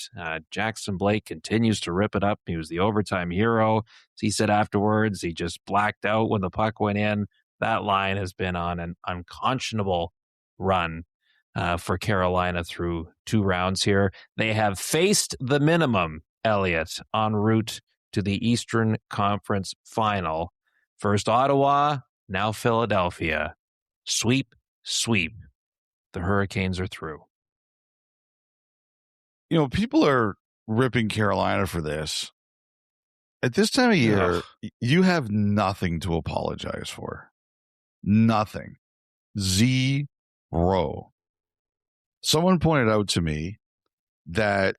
Jackson Blake continues to rip it up. He was the overtime hero. As he said afterwards, he just blacked out when the puck went in. That line has been on an unconscionable run for Carolina through 2 rounds here. They have faced the minimum, Elliotte, en route to the Eastern Conference Final. First Ottawa, now Philadelphia. Sweep, sweep. The Hurricanes are through. You know, people are ripping Carolina for this. At this time of year, you have nothing to apologize for. Nothing. Zero. Someone pointed out to me that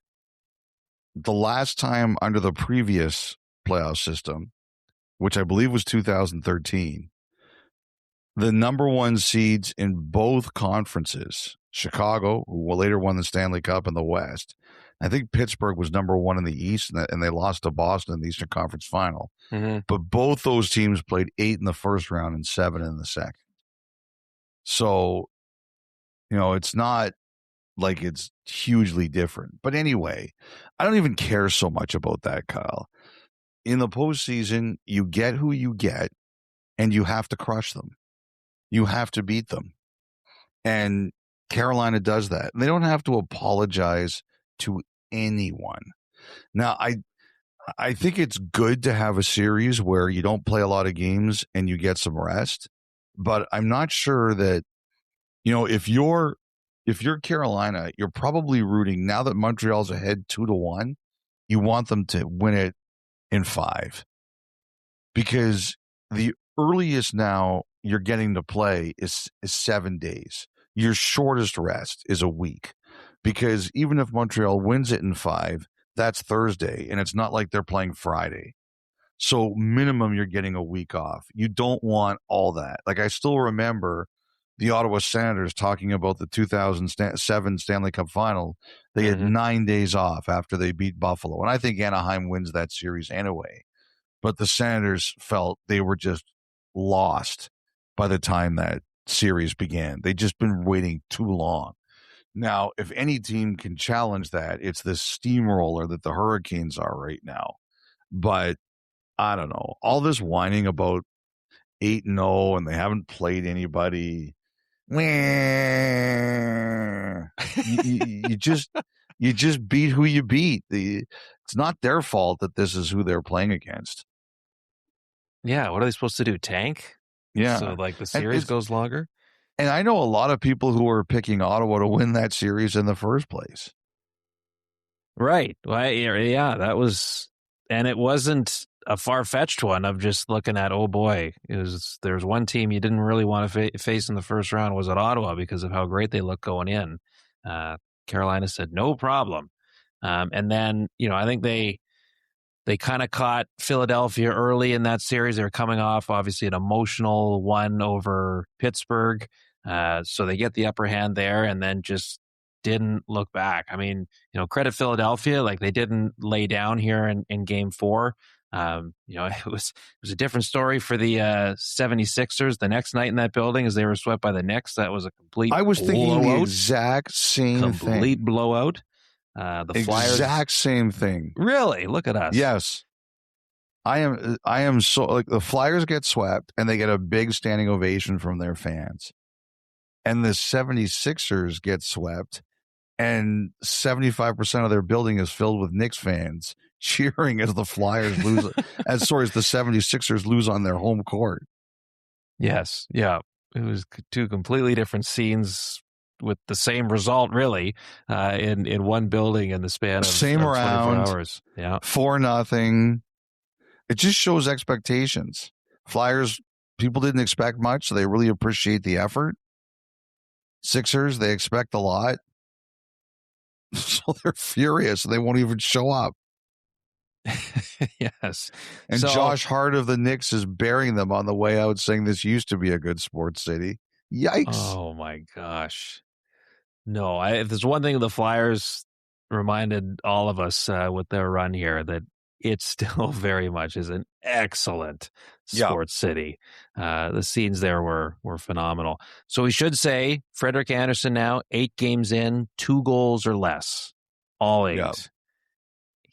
the last time under the previous playoff system, which I believe was 2013, the number 1 seeds in both conferences, Chicago, who later won the Stanley Cup in the West. I think Pittsburgh was number 1 in the East, and they lost to Boston in the Eastern Conference Final. Mm-hmm. But both those teams played 8 in the first round and 7 in the second. So, you know, it's not like it's hugely different. But anyway, I don't even care so much about that, Kyle. In the postseason, you get who you get, and you have to crush them. You have to beat them. And Carolina does that. They don't have to apologize to anyone. Now, I think it's good to have a series where you don't play a lot of games and you get some rest. But I'm not sure that, you know, if you're Carolina, you're probably rooting, now that Montreal's ahead 2-1, you want them to win it in 5. Because the earliest now you're getting to play is 7 days. Your shortest rest is a week, because even if Montreal wins it in 5, that's Thursday, and it's not like they're playing Friday. So minimum, you're getting a week off. You don't want all that. Like, I still remember the Ottawa Senators talking about the 2007 Stanley Cup Final. They had 9 days off after they beat Buffalo, and I think Anaheim wins that series anyway. But the Senators felt they were just lost by the time that series began. They'd just been waiting too long. Now, if any team can challenge that, it's this steamroller that the Hurricanes are right now. But I don't know. All this whining about 8-0 and they haven't played anybody. You just beat who you beat. It's not their fault that this is who they're playing against. Yeah, what are they supposed to do? Tank? Yeah. So, like, the series goes longer? And I know a lot of people who are picking Ottawa to win that series in the first place. Right. Well, yeah, that was, and it wasn't a far-fetched one of just looking at, oh boy, there's one team you didn't really want to face in the first round, was at Ottawa, because of how great they look going in. Carolina said, no problem. And then, I think they kind of caught Philadelphia early in that series. They were coming off, obviously, an emotional one over Pittsburgh. So they get the upper hand there and then just didn't look back. I mean, credit Philadelphia, like they didn't lay down here in game 4. It was a different story for the 76ers the next night in that building as they were swept by the Knicks. That was a complete I was thinking blowout. the exact same thing. Complete blowout. The Flyers, exact same thing. Really? Look at us. Yes. I am so, like, the Flyers get swept and they get a big standing ovation from their fans. And the 76ers get swept and 75% of their building is filled with Knicks fans cheering as the Flyers lose, as the 76ers lose on their home court. Yes. Yeah. It was two completely different scenes with the same result, really, in one building in the span of same of round 24 hours. Yeah. 4-0. It just shows expectations. Flyers, people didn't expect much, so they really appreciate the effort. Sixers, they expect a lot. So they're furious. They won't even show up. Yes. And Josh Hart of the Knicks is burying them on the way out, saying this used to be a good sports city. Yikes. Oh, my gosh. No, if there's one thing the Flyers reminded all of us with their run here, that it still very much is an excellent sports city. The scenes there were phenomenal. So we should say Frederik Andersen now 8 games in, 2 goals or less, all 8. Yep.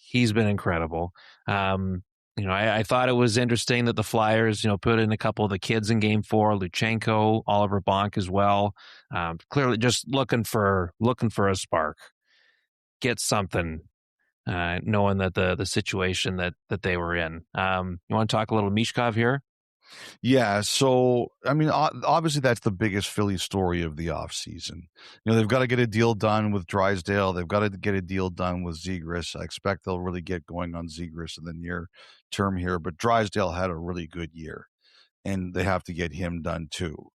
He's been incredible. I thought it was interesting that the Flyers, put in a couple of the kids in game 4, Luchenko, Oliver Bonk as well. Clearly just looking for a spark, get something. Knowing that the situation that they were in. You want to talk a little Michkov here? Yeah, so, I mean, obviously that's the biggest Philly story of the offseason. They've got to get a deal done with Drysdale. They've got to get a deal done with Zegras. I expect they'll really get going on Zegras in the near term here, but Drysdale had a really good year, and they have to get him done too.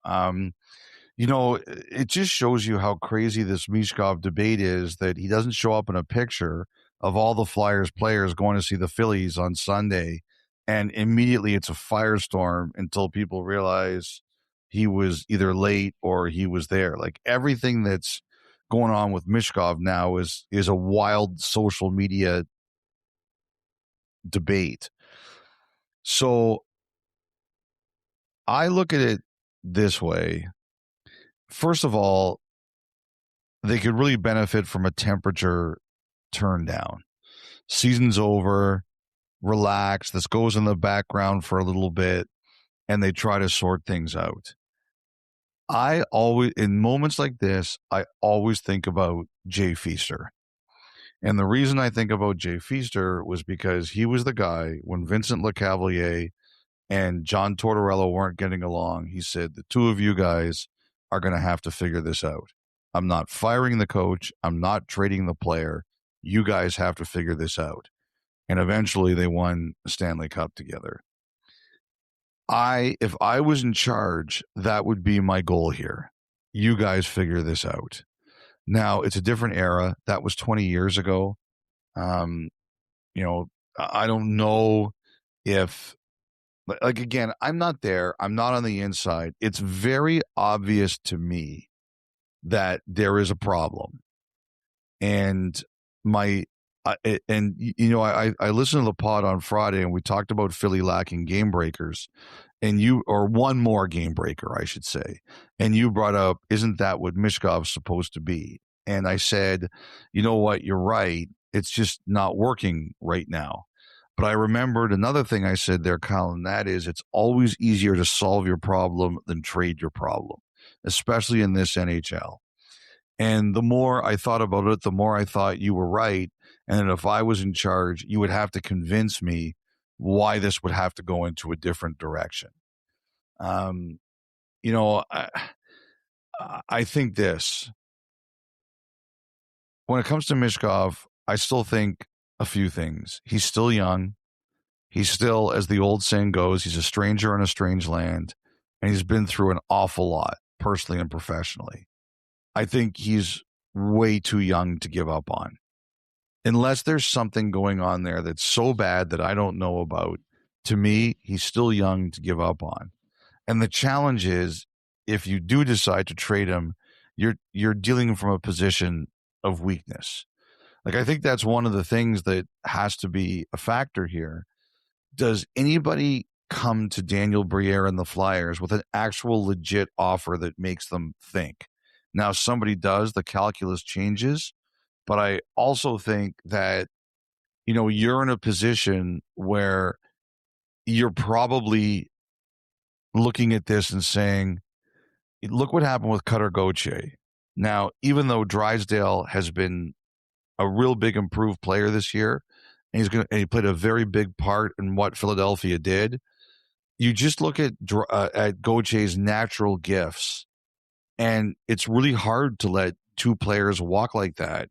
It just shows you how crazy this Michkov debate is, that he doesn't show up in a picture of all the Flyers players going to see the Phillies on Sunday, and immediately it's a firestorm until people realize he was either late or he was there. Like, everything that's going on with Michkov now is a wild social media debate. So I look at it this way. First of all, they could really benefit from a temperature turn down. Season's over, relax, this goes in the background for a little bit, and they try to sort things out. I always, in moments like this, I always think about Jay Feaster. And the reason I think about Jay Feaster was because he was the guy when Vincent Lecavalier and John Tortorella weren't getting along. He said, the two of you guys are going to have to figure this out. I'm not firing the coach. I'm not trading the player. You guys have to figure this out. And eventually they won a Stanley Cup together. If I was in charge, that would be my goal here. You guys figure this out. Now, it's a different era. That was 20 years ago. I don't know if, like, again, I'm not there. I'm not on the inside. It's very obvious to me that there is a problem. And I listened to the pod on Friday and we talked about Philly lacking game breakers, or one more game breaker, I should say. And you brought up, isn't that what Michkov's supposed to be? And I said, you know what? You're right. It's just not working right now. But I remembered another thing I said there, Kyle, and that is, it's always easier to solve your problem than trade your problem, especially in this NHL. And the more I thought about it, the more I thought you were right. And if I was in charge, you would have to convince me why this would have to go into a different direction. I think this. When it comes to Michkov, I still think a few things. He's still young. He's still, as the old saying goes, he's a stranger in a strange land. And he's been through an awful lot, personally and professionally. I think he's way too young to give up on. unless there's something going on there that's so bad that I don't know about, to me, he's still young to give up on. And the challenge is, if you do decide to trade him, you're dealing from a position of weakness. Like, I think that's one of the things that has to be a factor here. Does anybody come to Daniel Briere and the Flyers with an actual legit offer that makes them think? Now, somebody does, the calculus changes, but I also think that, you're in a position where you're probably looking at this and saying, look what happened with Cutter Gauthier. Now, even though Drysdale has been a real big improved player this year, and he played a very big part in what Philadelphia did, you just look at Gauthier's natural gifts, and it's really hard to let two players walk like that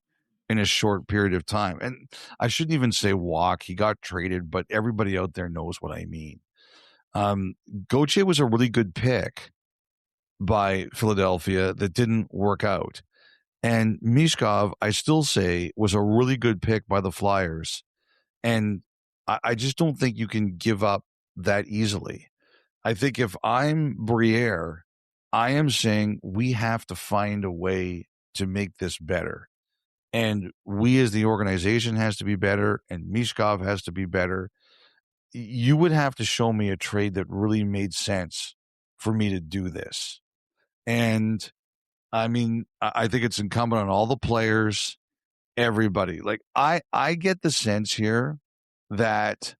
in a short period of time. And I shouldn't even say walk. He got traded, but everybody out there knows what I mean. Gauthier was a really good pick by Philadelphia that didn't work out. And Michkov, I still say, was a really good pick by the Flyers. And I just don't think you can give up that easily. I think if I'm Briere, I am saying we have to find a way to make this better. And we as the organization has to be better, and Michkov has to be better. You would have to show me a trade that really made sense for me to do this. And I mean, I think it's incumbent on all the players, everybody. Like, I get the sense here that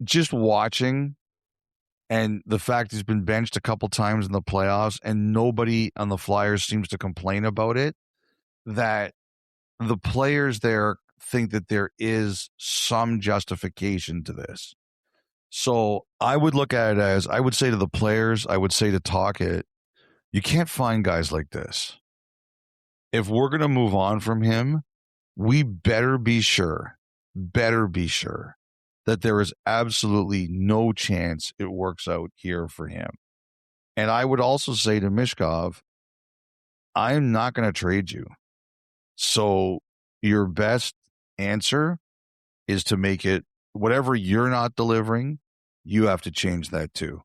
just watching, and the fact he's been benched a couple times in the playoffs and nobody on the Flyers seems to complain about it, that the players there think that there is some justification to this. So I would look at it as, I would say to the players, I would say to Tocchet, you can't find guys like this. If we're going to move on from him, we better be sure that there is absolutely no chance it works out here for him. And I would also say to Michkov, I'm not going to trade you. So your best answer is to make it, whatever you're not delivering, you have to change that too.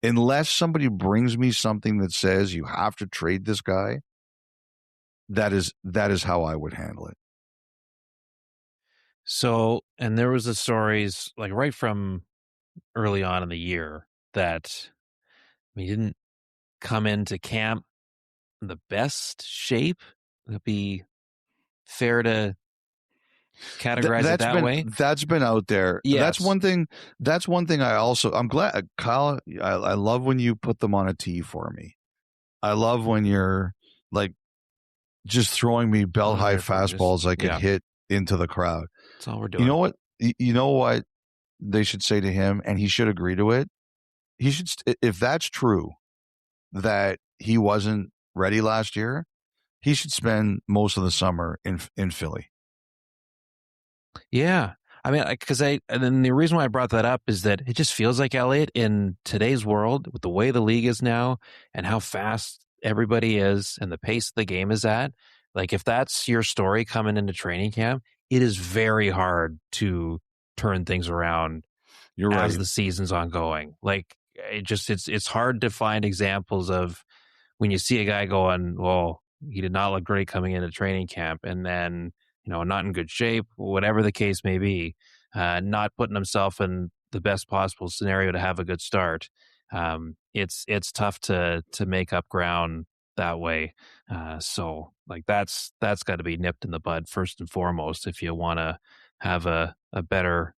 Unless somebody brings me something that says you have to trade this guy, that is how I would handle it. So, and there was the stories like right from early on in the year that he didn't come into camp in the best shape. It'd be fair to categorize it that way. That's been out there. Yes. That's one thing I'm glad, Kyle, I love when you put them on a tee for me. I love when you're like just throwing me belt high fastballs I could hit into the crowd. That's all we're doing. You know what they should say to him, and he should agree to it. He should, if that's true, that he wasn't ready last year, he should spend most of the summer in Philly. Yeah. I mean, and then the reason why I brought that up is that it just feels like, Elliotte, in today's world, with the way the league is now and how fast everybody is and the pace the game is at, like if that's your story coming into training camp, it is very hard to turn things around as the season's ongoing. Like it's hard to find examples of when you see a guy going, well, he did not look great coming into training camp, and then, not in good shape, whatever the case may be, not putting himself in the best possible scenario to have a good start. It's tough to make up ground that way. So like that's got to be nipped in the bud first and foremost if you want to have a better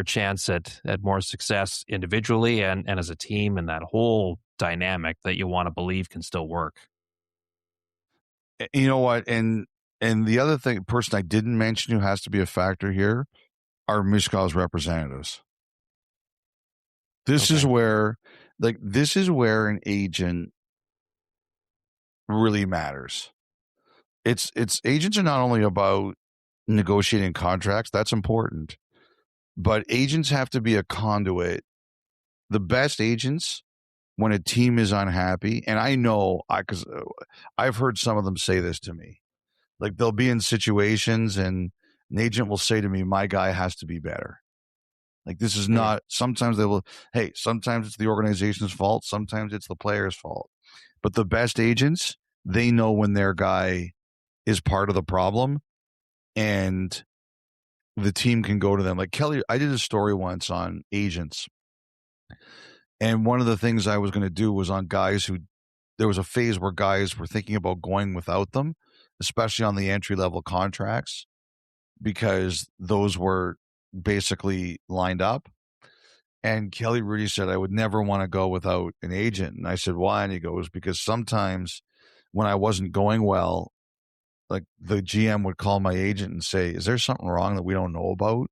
chance at more success individually and as a team, and that whole dynamic that you want to believe can still work. You know what? And the other person I didn't mention who has to be a factor here are Michkov's representatives. This is where an agent really matters. It's agents are not only about negotiating contracts, that's important, but agents have to be a conduit. The best agents, when a team is unhappy, and I know because I've heard some of them say this to me, Like they'll be in situations and an agent will say to me, my guy has to be better. Like this is not, sometimes sometimes it's the organization's fault. Sometimes it's the player's fault. But the best agents, they know when their guy is part of the problem and the team can go to them. Like Kelly, I did a story once on agents. And one of the things I was going to do was on guys who, there was a phase where guys were thinking about going without them, especially on the entry-level contracts, because those were basically lined up. And Kelly Rudy said, I would never want to go without an agent. And I said, why? And he goes, because sometimes when I wasn't going well, like the GM would call my agent and say, is there something wrong that we don't know about?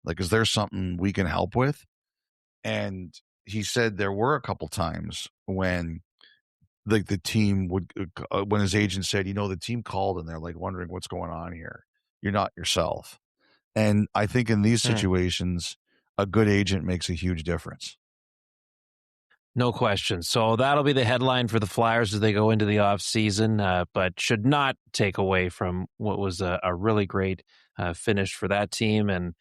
Like, is there something we can help with? And he said there were a couple times when like the team would, when his agent said, the team called and they're like wondering what's going on here. You're not yourself. And I think in these situations, a good agent makes a huge difference. No question. So that'll be the headline for the Flyers as they go into the offseason, but should not take away from what was a really great finish for that team. And,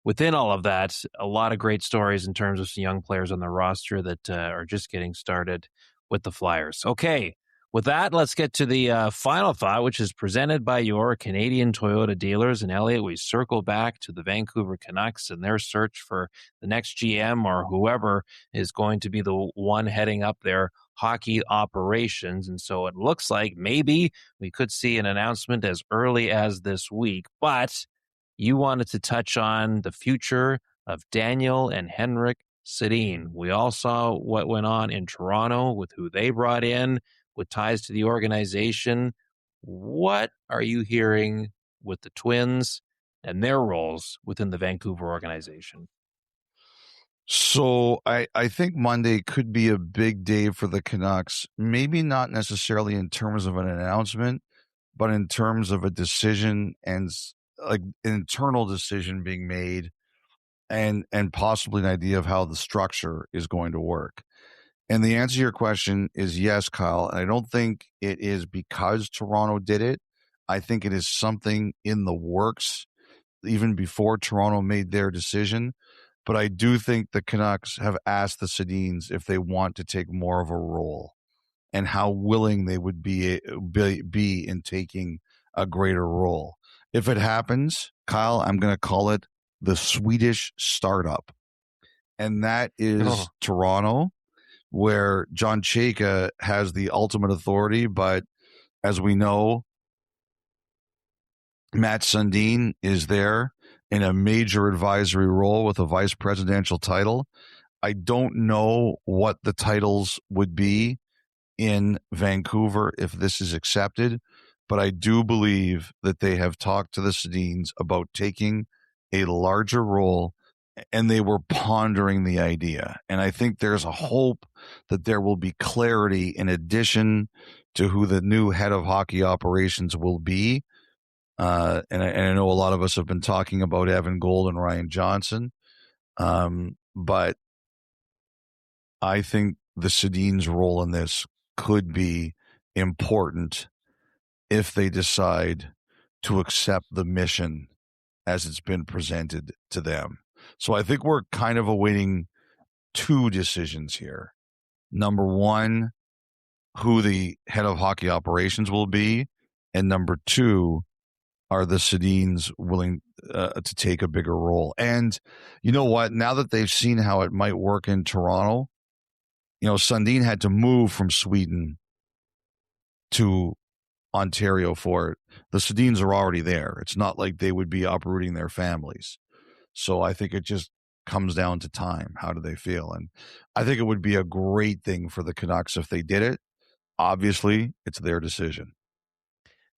within all of that, a lot of great stories in terms of some young players on the roster that are just getting started with the Flyers. Okay. With that, let's get to the final thought, which is presented by your Canadian Toyota dealers. And Elliotte, we circle back to the Vancouver Canucks and their search for the next GM or whoever is going to be the one heading up their hockey operations. And so it looks like maybe we could see an announcement as early as this week. But you wanted to touch on the future of Daniel and Henrik Sedin. We all saw what went on in Toronto with who they brought in, with ties to the organization. What are you hearing with the Twins and their roles within the Vancouver organization? So I think Monday could be a big day for the Canucks, maybe not necessarily in terms of an announcement, but in terms of a decision and like an internal decision being made and possibly an idea of how the structure is going to work. And the answer to your question is yes, Kyle. And I don't think it is because Toronto did it. I think it is something in the works even before Toronto made their decision. But I do think the Canucks have asked the Sedins if they want to take more of a role and how willing they would be in taking a greater role. If it happens, Kyle, I'm going to call it the Swedish startup. And that is Toronto, where John Chayka has the ultimate authority. But as we know, Matt Sundin is there in a major advisory role with a vice presidential title. I don't know what the titles would be in Vancouver if this is accepted, but I do believe that they have talked to the Sedins about taking a larger role, and they were pondering the idea. And I think there's a hope that there will be clarity in addition to who the new head of hockey operations will be. And I know a lot of us have been talking about Evan Gold and Ryan Johnson. But I think the Sedins' role in this could be important if they decide to accept the mission as it's been presented to them. So I think we're kind of awaiting two decisions here. Number one, who the head of hockey operations will be. And number two, are the Sedins willing to take a bigger role? And you know what? Now that they've seen how it might work in Toronto, Sundin had to move from Sweden to Ontario for it. The Sedins are already there. It's not like they would be uprooting their families. So I think it just comes down to time. How do they feel? And I think it would be a great thing for the Canucks if they did it. Obviously, it's their decision.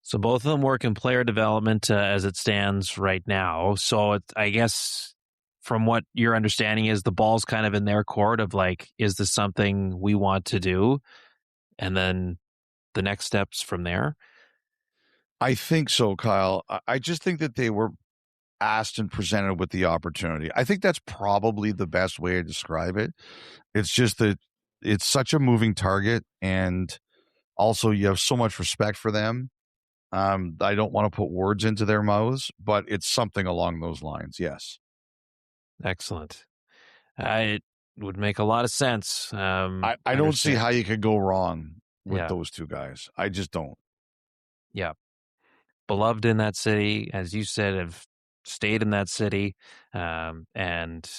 So both of them work in player development as it stands right now. So I guess from what your understanding is, the ball's kind of in their court of like, is this something we want to do? And then the next steps from there? I think so, Kyle. I just think that they were asked and presented with the opportunity. I think that's probably the best way to describe it. It's just that it's such a moving target, and Also, you have so much respect for them. I don't want to put words into their mouths, but it's something along those lines. Yes. Excellent. It would make a lot of sense. I don't see how you could go wrong with Yeah. those two guys. I just don't. Yeah. Beloved in that city, as you said, have stayed in that city and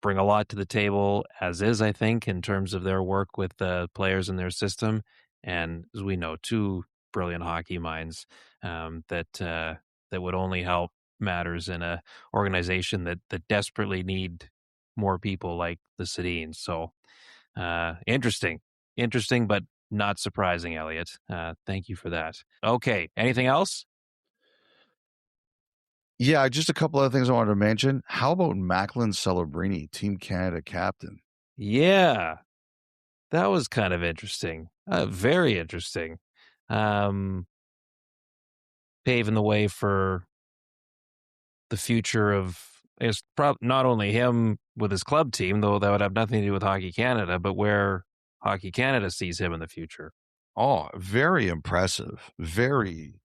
bring a lot to the table, as is, I think, in terms of their work with the players in their system. And as we know, two brilliant hockey minds that would only help matters in a organization that desperately need more people like the Sedins. So interesting, but not surprising, Elliotte. Thank you for that. Okay, anything else? Yeah, just a couple other things I wanted to mention. How about Macklin Celebrini, Team Canada captain? Yeah, that was kind of interesting. Very interesting. Paving the way for the future of not only him with his club team, though that would have nothing to do with Hockey Canada, but where Hockey Canada sees him in the future. Oh, very impressive. Very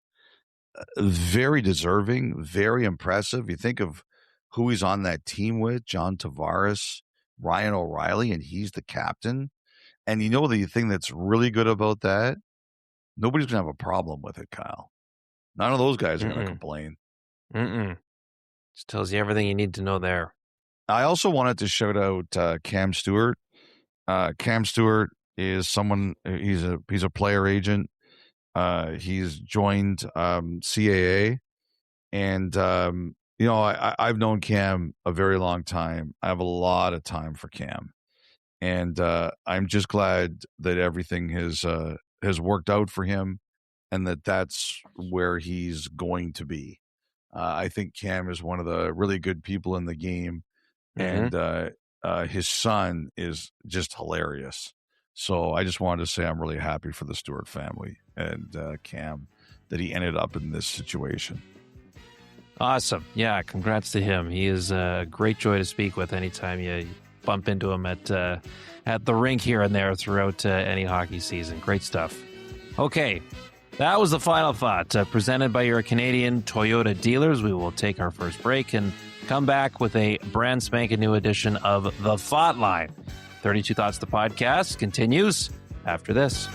deserving, very impressive. You think of who he's on that team with, John Tavares, Ryan O'Reilly, and he's the captain. And you know the thing that's really good about that? Nobody's going to have a problem with it, Kyle. None of those guys are going to complain. Just tells you everything you need to know there. I also wanted to shout out Cam Stewart. Cam Stewart is someone, he's a player agent. He's joined CAA, and I've known Cam a very long time. I have a lot of time for Cam, and I'm just glad that everything has worked out for him, and that's where he's going to be. I think Cam is one of the really good people in the game, and his son is just hilarious. So I just wanted to say I'm really happy for the Stewart family and Cam that he ended up in this situation. Awesome. Yeah, congrats to him. He is a great joy to speak with anytime you bump into him at the rink here and there throughout any hockey season. Great stuff. Okay, that was the final thought presented by your Canadian Toyota dealers. We will take our first break and come back with a brand spanking new edition of The Thoughtline. 32 Thoughts, the podcast, continues after this.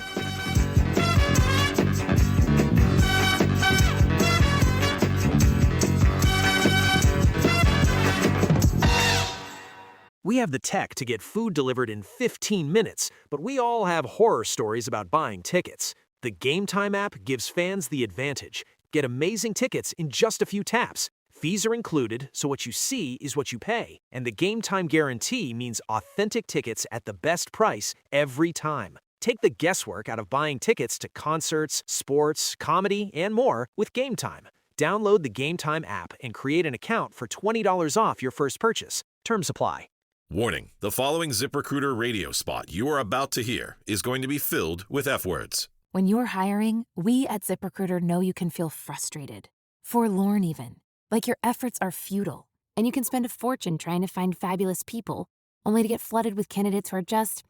We have the tech to get food delivered in 15 minutes, but we all have horror stories about buying tickets. The Game Time app gives fans the advantage. Get amazing tickets in just a few taps. Fees are included, so what you see is what you pay. And the Game Time guarantee means authentic tickets at the best price every time. Take the guesswork out of buying tickets to concerts, sports, comedy, and more with Game Time. Download the Game Time app and create an account for $20 off your first purchase. Terms apply. Warning, the following ZipRecruiter radio spot you are about to hear is going to be filled with F words. When you're hiring, we at ZipRecruiter know you can feel frustrated, forlorn even, like your efforts are futile, and you can spend a fortune trying to find fabulous people, only to get flooded with candidates who are just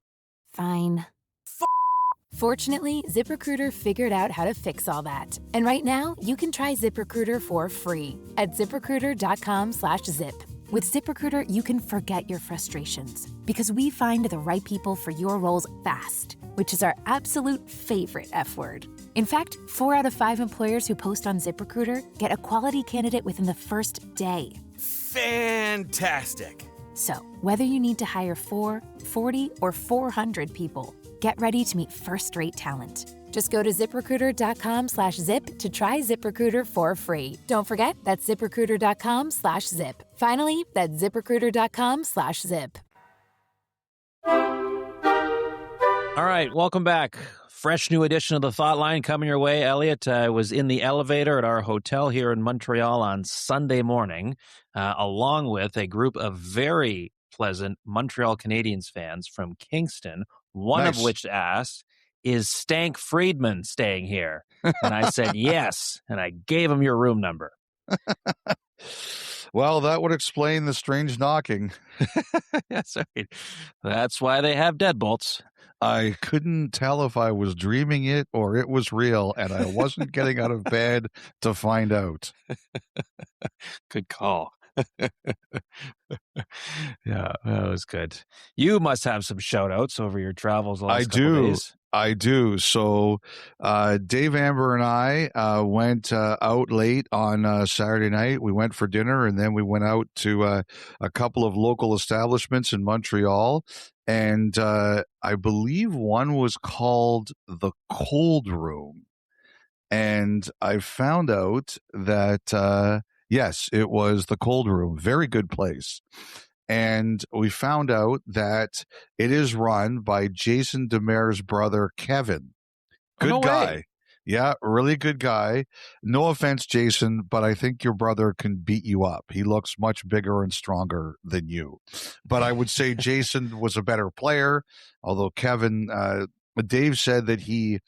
fine. Fortunately, ZipRecruiter figured out how to fix all that. And right now, you can try ZipRecruiter for free at ZipRecruiter.com/zip. With ZipRecruiter, you can forget your frustrations because we find the right people for your roles fast, which is our absolute favorite F word. In fact, 4 out of 5 employers who post on ZipRecruiter get a quality candidate within the first day. Fantastic. So, whether you need to hire 4, 40, or 400 people, get ready to meet first-rate talent. Just go to ZipRecruiter.com/zip to try ZipRecruiter for free. Don't forget, that's ZipRecruiter.com/zip. Finally, that's ZipRecruiter.com/zip. All right, welcome back. Fresh new edition of the Thoughtline coming your way. Elliotte was in the elevator at our hotel here in Montreal on Sunday morning, along with a group of very pleasant Montreal Canadiens fans from Kingston, one of which asked, "Is Stank Friedman staying here?" And I said, yes, and I gave him your room number. Well, that would explain the strange knocking. That's right. That's why they have deadbolts. I couldn't tell if I was dreaming it or it was real, and I wasn't getting out of bed to find out. Good call. Yeah, that was good. You must have some shout outs over your travels the last couple days. I do. So Dave Amber and I went out late on Saturday night. We went for dinner, and then we went out to a couple of local establishments in Montreal. And I believe one was called the Cold Room. And I found out that, yes, it was the Cold Room. Very good place. And we found out that it is run by Jason Demers' brother, Kevin. Good no guy. way. Yeah, really good guy. No offense, Jason, but I think your brother can beat you up. He looks much bigger and stronger than you. But I would say Jason was a better player, although Kevin, Dave said that he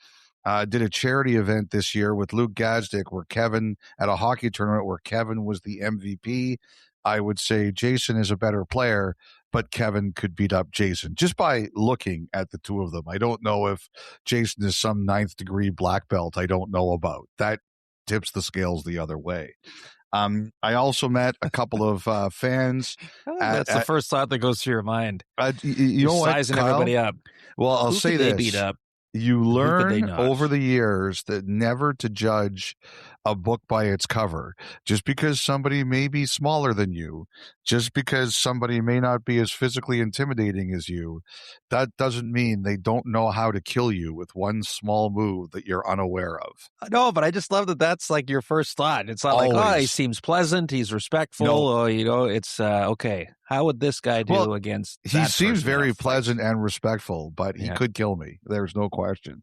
did a charity event this year with Luke Gazdick where Kevin, at a hockey tournament where Kevin was the MVP. I would say Jason is a better player, but Kevin could beat up Jason just by looking at the two of them. I don't know if Jason is some 9th degree black belt I don't know about. That tips the scales the other way. I also met a couple of fans. That's the first thought that goes through your mind. You know what, sizing Kyle? Everybody up. Well, I'll Who say could this. they beat up? You learn not? over the years that never to judge a book by its cover. Just because somebody may be smaller than you, just because somebody may not be as physically intimidating as you, that doesn't mean they don't know how to kill you with one small move that you're unaware of. No, but I just love that that's like your first thought. It's not like, oh, he seems pleasant, he's respectful, or, it's okay. How would this guy do against He seems very pleasant and respectful, but he could kill me. There's no question.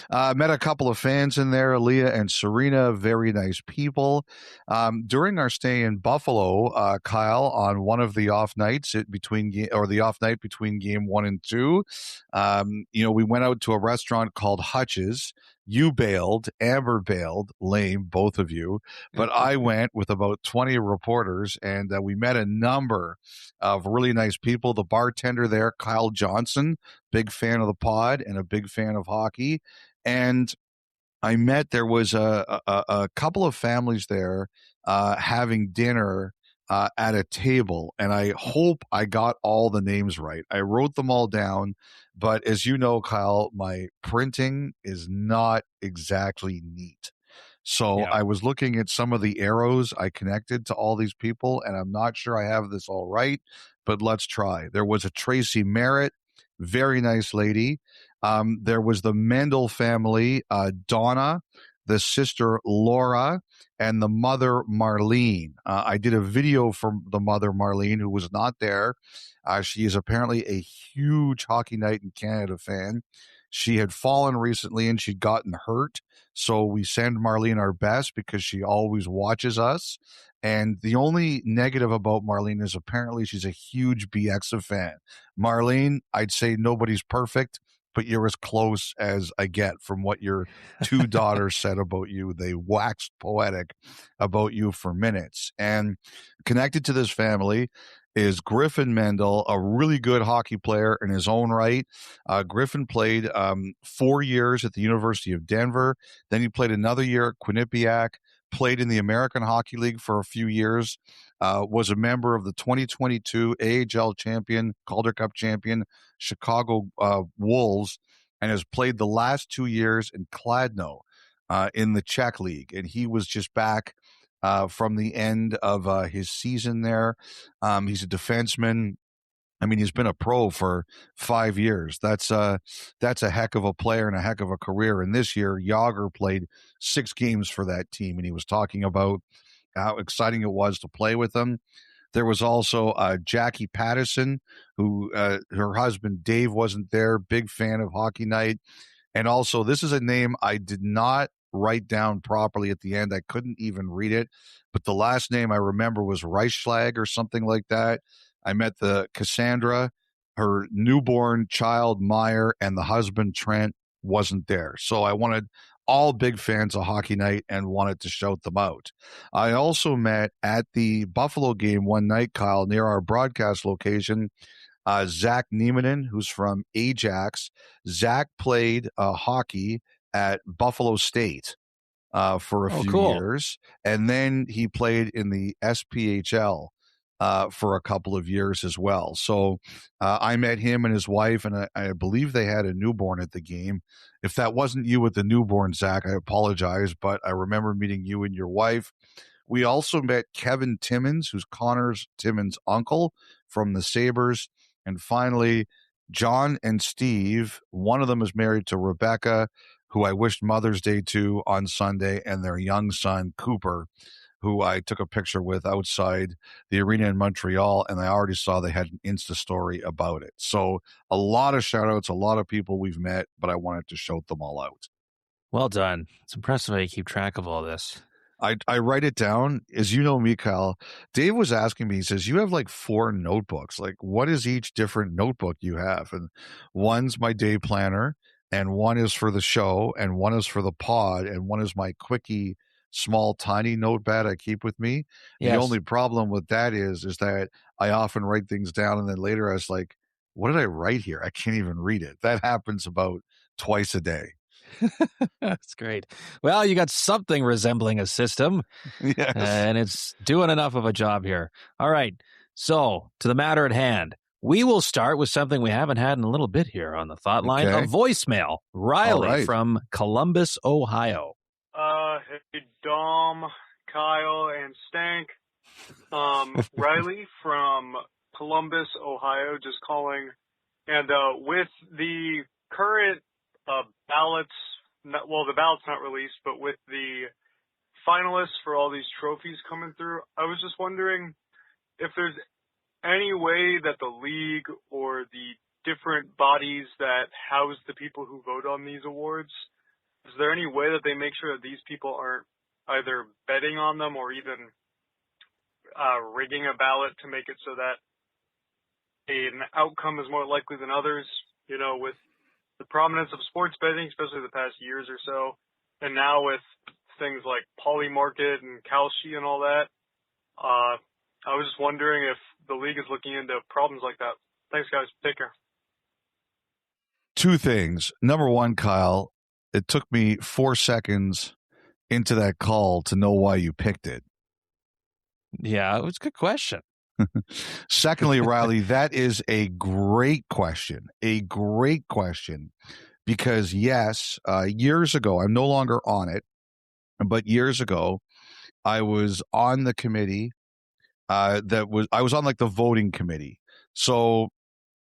Met a couple of fans in there, Leah and Serena, very nice people. During our stay in Buffalo, Kyle, on one of the off nights the off night between game 1 and 2, we went out to a restaurant called Hutch's. You bailed, Amber bailed, lame, both of you. But I went with about 20 reporters, and we met a number of really nice people. The bartender there, Kyle Johnson, big fan of the pod and a big fan of hockey. And there was a couple of families there having dinner at a table, and I hope I got all the names right. I wrote them all down, but as you know, Kyle, my printing is not exactly neat. So I was looking at some of the arrows I connected to all these people, and I'm not sure I have this all right, but let's try. There was a Tracy Merritt, very nice lady. There was the Mendel family, Donna, the sister Laura, and the mother Marlene. I did a video for the mother Marlene, who was not there. She is apparently a huge Hockey Night in Canada fan. She had fallen recently and she'd gotten hurt. So we send Marlene our best because she always watches us. And the only negative about Marlene is apparently she's a huge BX fan. Marlene, I'd say nobody's perfect, but you're as close as I get from what your two daughters said about you. They waxed poetic about you for minutes. And connected to this family is Griffin Mendel, a really good hockey player in his own right. Griffin played 4 years at the University of Denver. Then he played another year at Quinnipiac, played in the American Hockey League for a few years, was a member of the 2022 AHL champion, Calder Cup champion, Chicago Wolves, and has played the last 2 years in Kladno in the Czech League. And he was just back from the end of his season there. He's a defenseman. I mean, he's been a pro for 5 years. That's a heck of a player and a heck of a career. And this year, Yager played 6 games for that team, and he was talking about how exciting it was to play with them. There was also Jackie Patterson, who her husband Dave wasn't there, big fan of Hockey Night. And also, this is a name I did not write down properly at the end. I couldn't even read it, but the last name I remember was Reichschlag or something like that. I met the Cassandra, her newborn child Meyer, and the husband Trent. wasn't there. So I wanted all big fans of Hockey Night and wanted to shout them out. I also met at the Buffalo game one night, Kyle, near our broadcast location, Zach Niemanen, who's from Ajax. Zach played hockey at Buffalo State for a few years, and then he played in the SPHL for a couple of years as well. So I met him and his wife, and I believe they had a newborn at the game. If that wasn't you with the newborn, Zach, I apologize, but I remember meeting you and your wife. We also met Kevin Timmins, who's Connor Timmins' uncle from the Sabres. And finally, John and Steve, one of them is married to Rebecca, who I wished Mother's Day to on Sunday, and their young son, Cooper, who I took a picture with outside the arena in Montreal, and I already saw they had an Insta story about it. So a lot of shout-outs, a lot of people we've met, but I wanted to shout them all out. Well done. It's impressive how you keep track of all this. I write it down. As you know me, Kyle, Dave was asking me, he says, you have like 4 notebooks. Like, what is each different notebook you have? And one's my day planner, and one is for the show, and one is for the pod, and one is my quickie, small, tiny notepad I keep with me. Yes. The only problem with that is that I often write things down, and then later I was like, what did I write here? I can't even read it. That happens about twice a day. That's great. Well, you got something resembling a system. Yes. And it's doing enough of a job here. All right. So, to the matter at hand, we will start with something we haven't had in a little bit here on the Thoughtline, a voicemail. Riley from Columbus, Ohio. Hey, Dom, Kyle, and Stank. Riley from Columbus, Ohio, just calling. And with the current ballots, the ballot's not released, but with the finalists for all these trophies coming through, I was just wondering if there's any way that the league or the different bodies that house the people who vote on these awards, is there any way that they make sure that these people aren't either betting on them or even rigging a ballot to make it so that an outcome is more likely than others, you know, with the prominence of sports betting, especially the past years or so, and now with things like Poly Market and Kalshi and all that, I was just wondering if the league is looking into problems like that. Thanks, guys. Take care. 2 things. Number 1, Kyle, it took me 4 seconds into that call to know why you picked it. Yeah, it was a good question. Secondly, Riley, that is a great question. A great question. Because, yes, years ago, I'm no longer on it, but years ago, I was on the committee I was on like the voting committee. So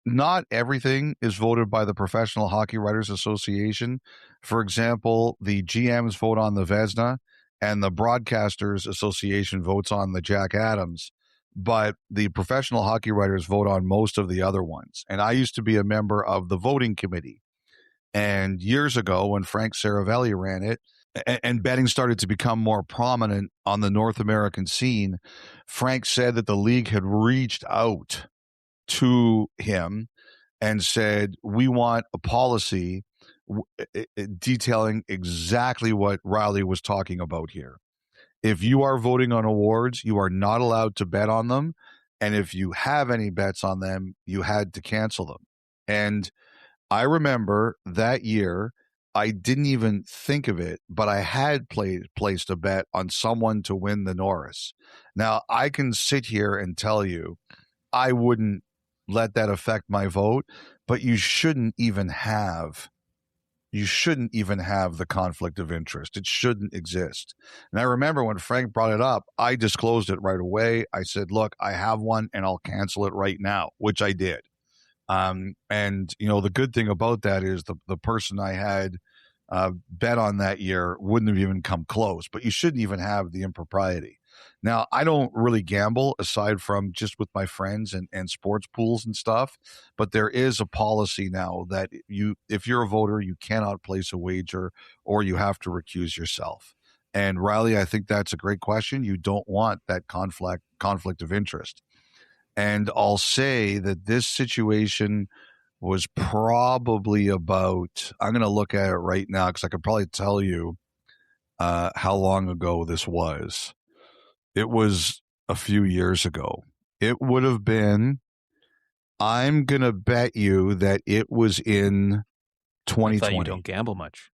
not everything is voted by the Professional Hockey Writers Association. For example, the GMs vote on the Vezina, and the Broadcasters Association votes on the Jack Adams. But the professional hockey writers vote on most of the other ones. And I used to be a member of the voting committee. And years ago, when Frank Saravelli ran it, and betting started to become more prominent on the North American scene, Frank said that the league had reached out to him and said, we want a policy detailing exactly what Riley was talking about here. If you are voting on awards, you are not allowed to bet on them. And if you have any bets on them, you had to cancel them. And I remember that year, I didn't even think of it, but I had placed a bet on someone to win the Norris. Now, I can sit here and tell you I wouldn't let that affect my vote, but you shouldn't even have the conflict of interest. It shouldn't exist. And I remember when Frank brought it up, I disclosed it right away. I said, look, I have one and I'll cancel it right now, which I did. And, you know, the good thing about that is the person I had bet on that year wouldn't have even come close, but you shouldn't even have the impropriety. Now, I don't really gamble aside from just with my friends and sports pools and stuff, but there is a policy now that if you're a voter, you cannot place a wager or you have to recuse yourself. And Riley, I think that's a great question. You don't want that conflict of interest. And I'll say that this situation was probably about, I'm going to look at it right now because I could probably tell you how long ago this was. It was a few years ago. It would have been, I'm going to bet you that it was in 2020. I thought you don't gamble much.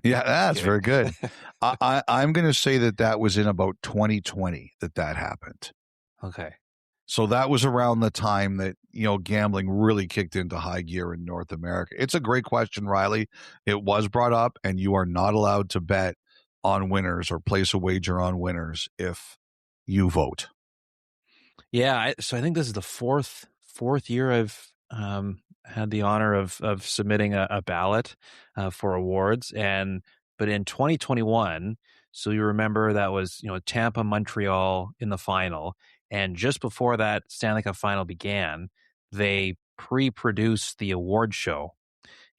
Yeah, that's very good. I'm going to say that was in about 2020 that happened. Okay. So that was around the time that, gambling really kicked into high gear in North America. It's a great question, Riley. It was brought up, and you are not allowed to bet on winners or place a wager on winners if you vote. Yeah, so I think this is the fourth year I've had the honor of submitting a ballot for awards, but in 2021, so you remember that was Tampa, Montreal in the final, and just before that Stanley Cup final began, they pre-produced the award show.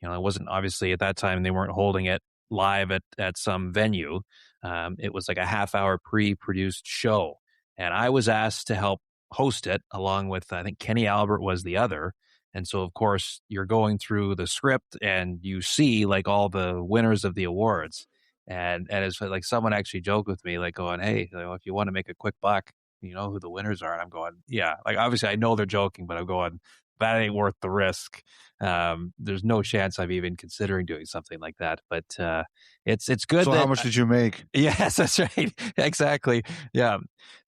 It wasn't, obviously at that time they weren't holding it live at some venue. It was like a half-hour pre-produced show, and I was asked to help host it along with, I think, Kenny Albert was the other. And so, of course, you're going through the script and you see like all the winners of the awards. And it's like someone actually joked with me, like going, hey, if you want to make a quick buck, you know who the winners are. And I'm going, yeah, like obviously I know they're joking, but I'm going, that ain't worth the risk. There's no chance I'm even considering doing something like that. But it's good. So how much did you make? Yes, that's right. Exactly. Yeah.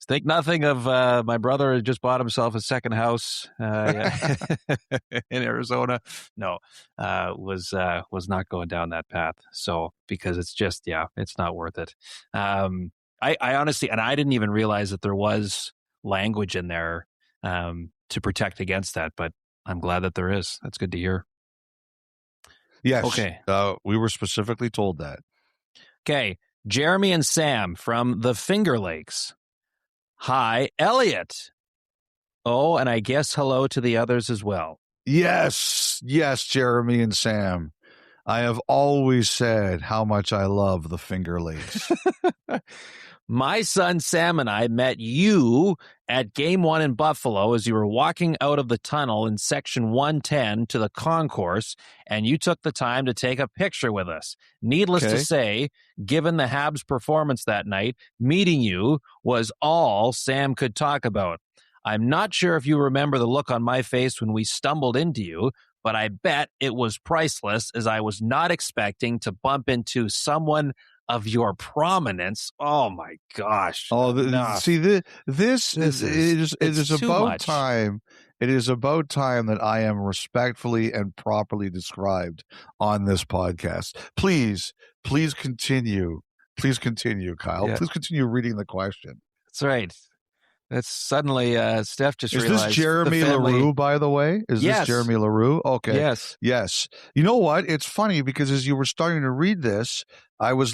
Think nothing of my brother just bought himself a second house in Arizona. No, was not going down that path. So because it's just, it's not worth it. I honestly, and I didn't even realize that there was language in there to protect against that, but I'm glad that there is. That's good to hear. Yes. Okay. We were specifically told that. Okay. Jeremy and Sam from the Finger Lakes. Hi, Elliotte. Oh, and I guess hello to the others as well. Yes, Jeremy and Sam. I have always said how much I love the Finger Lakes. My son Sam and I met you at Game 1 in Buffalo as you were walking out of the tunnel in Section 110 to the concourse, and you took the time to take a picture with us. Needless to say, given the Habs' performance that night, meeting you was all Sam could talk about. I'm not sure if you remember the look on my face when we stumbled into you, but I bet it was priceless, as I was not expecting to bump into someone of your prominence. Oh my gosh. Oh, see, it is about time. It is about time that I am respectfully and properly described on this podcast. Please continue. Please continue, Kyle. Yeah. Please continue reading the question. That's right. That's suddenly Steph just realized. Is this Jeremy LaRue, by the way? Is this Jeremy LaRue? Okay. Yes. You know what? It's funny because as you were starting to read this, I was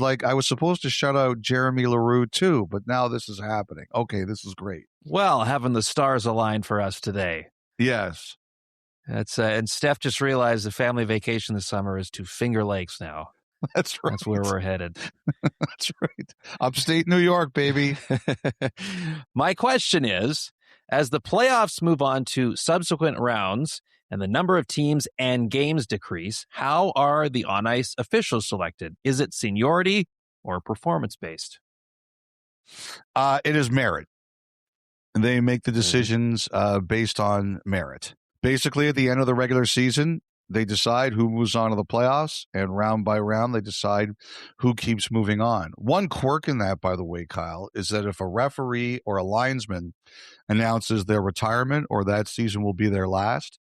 supposed to shout out Jeremy LaRue too, but now this is happening. Okay, this is great. Well, having the stars aligned for us today. Yes. That's and Steph just realized the family vacation this summer is to Finger Lakes now. That's right. That's where we're headed. That's right. Upstate New York, baby. My question is, as the playoffs move on to subsequent rounds and the number of teams and games decrease, how are the on-ice officials selected? Is it seniority or performance-based? It is merit. They make the decisions based on merit. Basically, at the end of the regular season, they decide who moves on to the playoffs, and round by round, they decide who keeps moving on. One quirk in that, by the way, Kyle, is that if a referee or a linesman announces their retirement or that season will be their last,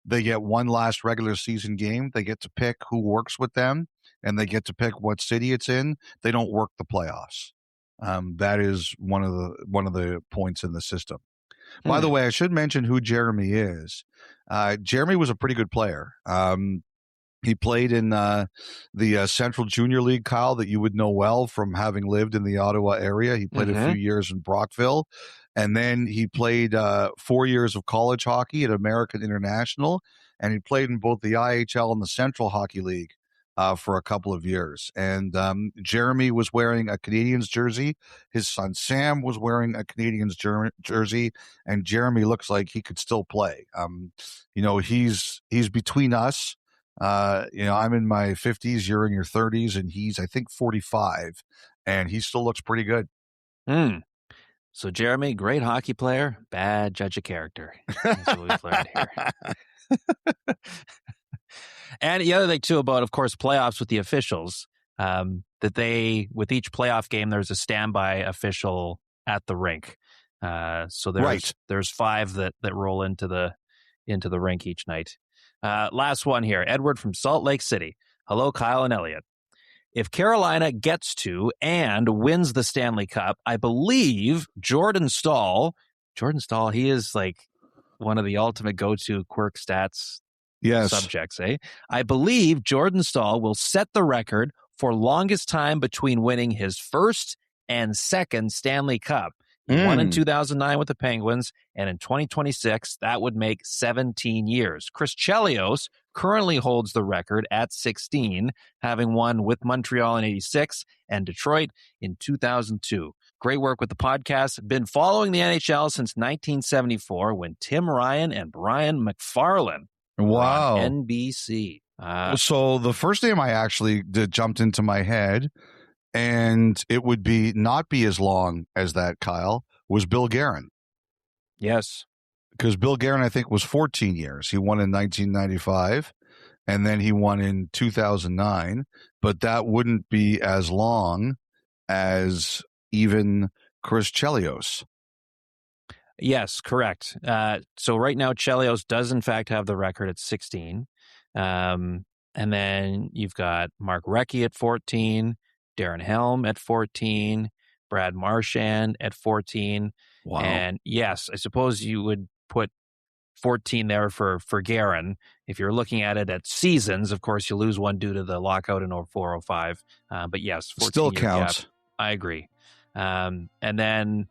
they get one last regular season game. They get to pick who works with them, and they get to pick what city it's in. They don't work the playoffs. That is one of the points in the system. By the way, I should mention who Jeremy is. Jeremy was a pretty good player. He played in the Central Junior League, Kyle, that you would know well from having lived in the Ottawa area. He played a few years in Brockville, and then he played 4 years of college hockey at American International, and he played in both the IHL and the Central Hockey League for a couple of years. And Jeremy was wearing a Canadiens jersey. His son Sam was wearing a Canadiens jersey, and Jeremy looks like he could still play. He's between us. I'm in my 50s, you're in your 30s, and he's, I think, 45, and he still looks pretty good. So Jeremy, great hockey player, bad judge of character. That's what we've learned here. And the other thing, too, about, of course, playoffs with the officials, that with each playoff game, there's a standby official at the rink. So there's 5 that roll into the rink each night. Last one here. Edward from Salt Lake City. Hello, Kyle and Elliotte. If Carolina gets to and wins the Stanley Cup, I believe Jordan Staal, he is like one of the ultimate go-to quirk stats subjects, eh? I believe Jordan Staal will set the record for longest time between winning his first and second Stanley Cup. He won in 2009 with the Penguins, and in 2026, that would make 17 years. Chris Chelios currently holds the record at 16, having won with Montreal in 86 and Detroit in 2002. Great work with the podcast. Been following the NHL since 1974 when Tim Ryan and Brian McFarlane were on NBC. So the first name I actually jumped into my head, and it would not be as long as that, Kyle, was Bill Guerin. Yes. Because Bill Guerin, I think, was 14 years. He won in 1995, and then he won in 2009. But that wouldn't be as long as even Chris Chelios. Yes, correct. So right now, Chelios does, in fact, have the record at 16. And then you've got Mark Recchi at 14, Darren Helm at 14, Brad Marchand at 14. Wow. And yes, I suppose you would put 14 there for Guerin. If you're looking at it at seasons, of course, you lose one due to the lockout in 04-05. But yes, 14 still counts. Gap. I agree. And then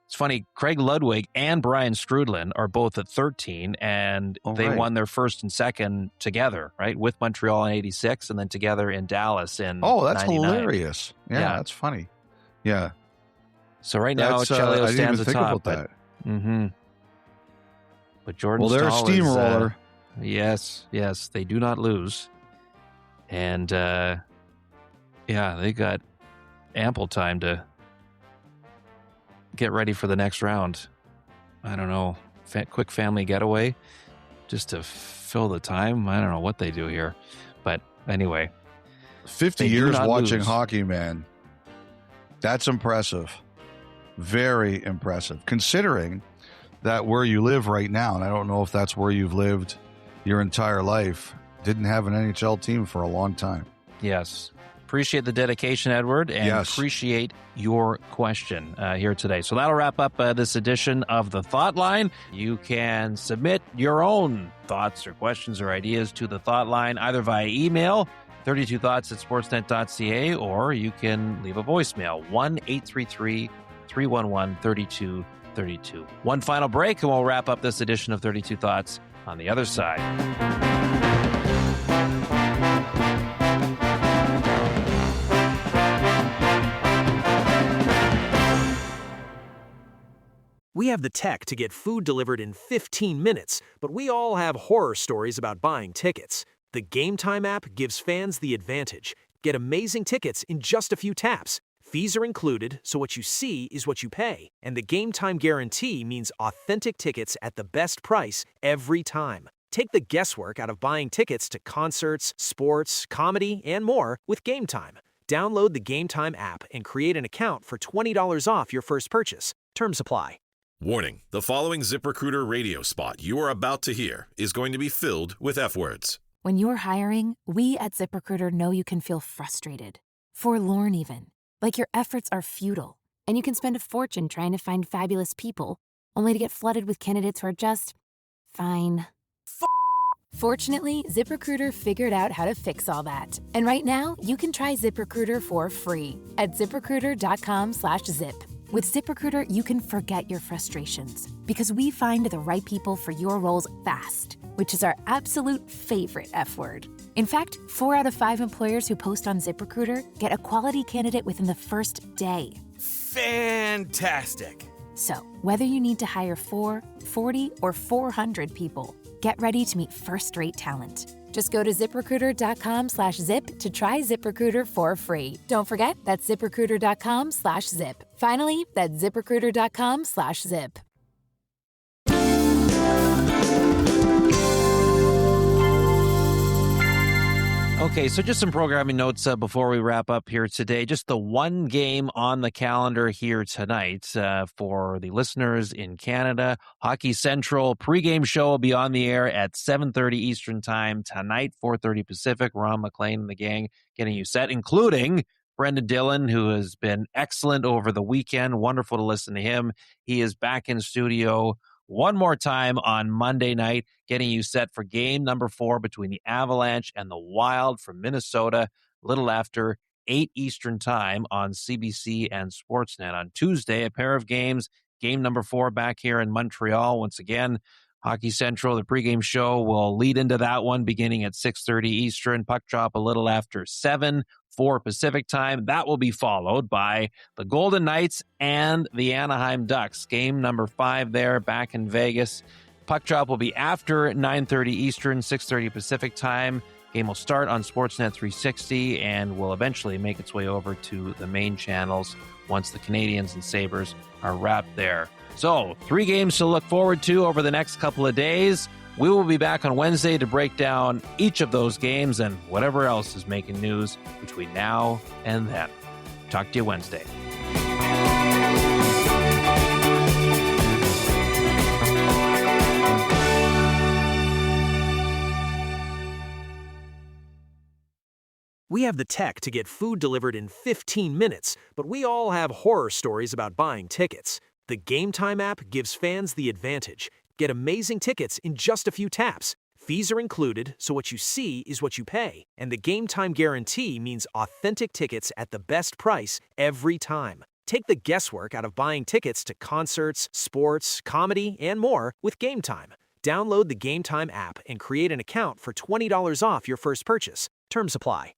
it's funny, Craig Ludwig and Brian Strudlin are both at 13, and they won their first and second together, right? With Montreal in 86 and then together in Dallas in 99. Hilarious. Yeah, that's funny. Yeah. So right now, Chelios stands atop. That. Mm-hmm. But Jordan they're Staal a steamroller. Yes, they do not lose. And, they got ample time to get ready for the next round. I don't know, quick family getaway just to fill the time. I don't know what they do here, but anyway, 50 years watching hockey, man. That's impressive. Very impressive, considering that where you live right now, and I don't know if that's where you've lived your entire life, didn't have an NHL team for a long time. Yes. Appreciate the dedication, Edward, and appreciate your question here today. So that'll wrap up this edition of the Thoughtline. You can submit your own thoughts or questions or ideas to the Thoughtline either via email, 32thoughts@sportsnet.ca, or you can leave a voicemail, 1-833-311-3232. One final break, and we'll wrap up this edition of 32 Thoughts on the other side. We have the tech to get food delivered in 15 minutes, but we all have horror stories about buying tickets. The Game Time app gives fans the advantage. Get amazing tickets in just a few taps. Fees are included, so what you see is what you pay. And the Game Time guarantee means authentic tickets at the best price every time. Take the guesswork out of buying tickets to concerts, sports, comedy, and more with Game Time. Download the Game Time app and create an account for $20 off your first purchase. Terms apply. Warning, the following ZipRecruiter radio spot you are about to hear is going to be filled with F-words. When you're hiring, we at ZipRecruiter know you can feel frustrated, forlorn even, like your efforts are futile, and you can spend a fortune trying to find fabulous people, only to get flooded with candidates who are just fine. Fortunately, ZipRecruiter figured out how to fix all that. And right now, you can try ZipRecruiter for free at ZipRecruiter.com/zip. With ZipRecruiter, you can forget your frustrations because we find the right people for your roles fast, which is our absolute favorite F word. In fact, 4 out of 5 employers who post on ZipRecruiter get a quality candidate within the first day. Fantastic. So, whether you need to hire 4, 40, or 400 people, get ready to meet first-rate talent. Just go to ZipRecruiter.com/zip to try ZipRecruiter for free. Don't forget, that's ZipRecruiter.com/zip. Finally, that's ZipRecruiter.com/zip. Okay, so just some programming notes before we wrap up here today. Just the one game on the calendar here tonight for the listeners in Canada. Hockey Central pregame show will be on the air at 7:30 Eastern Time tonight, 4:30 Pacific. Ron McLean and the gang getting you set, including Brendan Dillon, who has been excellent over the weekend. Wonderful to listen to him. He is back in studio one more time on Monday night, getting you set for game number 4 between the Avalanche and the Wild from Minnesota, a little after 8 Eastern Time on CBC and Sportsnet. On Tuesday, a pair of games, game number 4 back here in Montreal. Once again, Hockey Central, the pregame show will lead into that one beginning at 6:30 Eastern. Puck drop a little after 7, 4 Pacific Time. That will be followed by the Golden Knights and the Anaheim Ducks. Game number 5 there back in Vegas. Puck drop will be after 9:30 Eastern, 6:30 Pacific Time. Game will start on Sportsnet 360 and will eventually make its way over to the main channels once the Canadiens and Sabres are wrapped there. So, 3 games to look forward to over the next couple of days. We will be back on Wednesday to break down each of those games and whatever else is making news between now and then. Talk to you Wednesday. We have the tech to get food delivered in 15 minutes, but we all have horror stories about buying tickets. The Game Time app gives fans the advantage. Get amazing tickets in just a few taps. Fees are included, so what you see is what you pay. And the Game Time guarantee means authentic tickets at the best price every time. Take the guesswork out of buying tickets to concerts, sports, comedy, and more with Game Time. Download the Game Time app and create an account for $20 off your first purchase. Terms apply.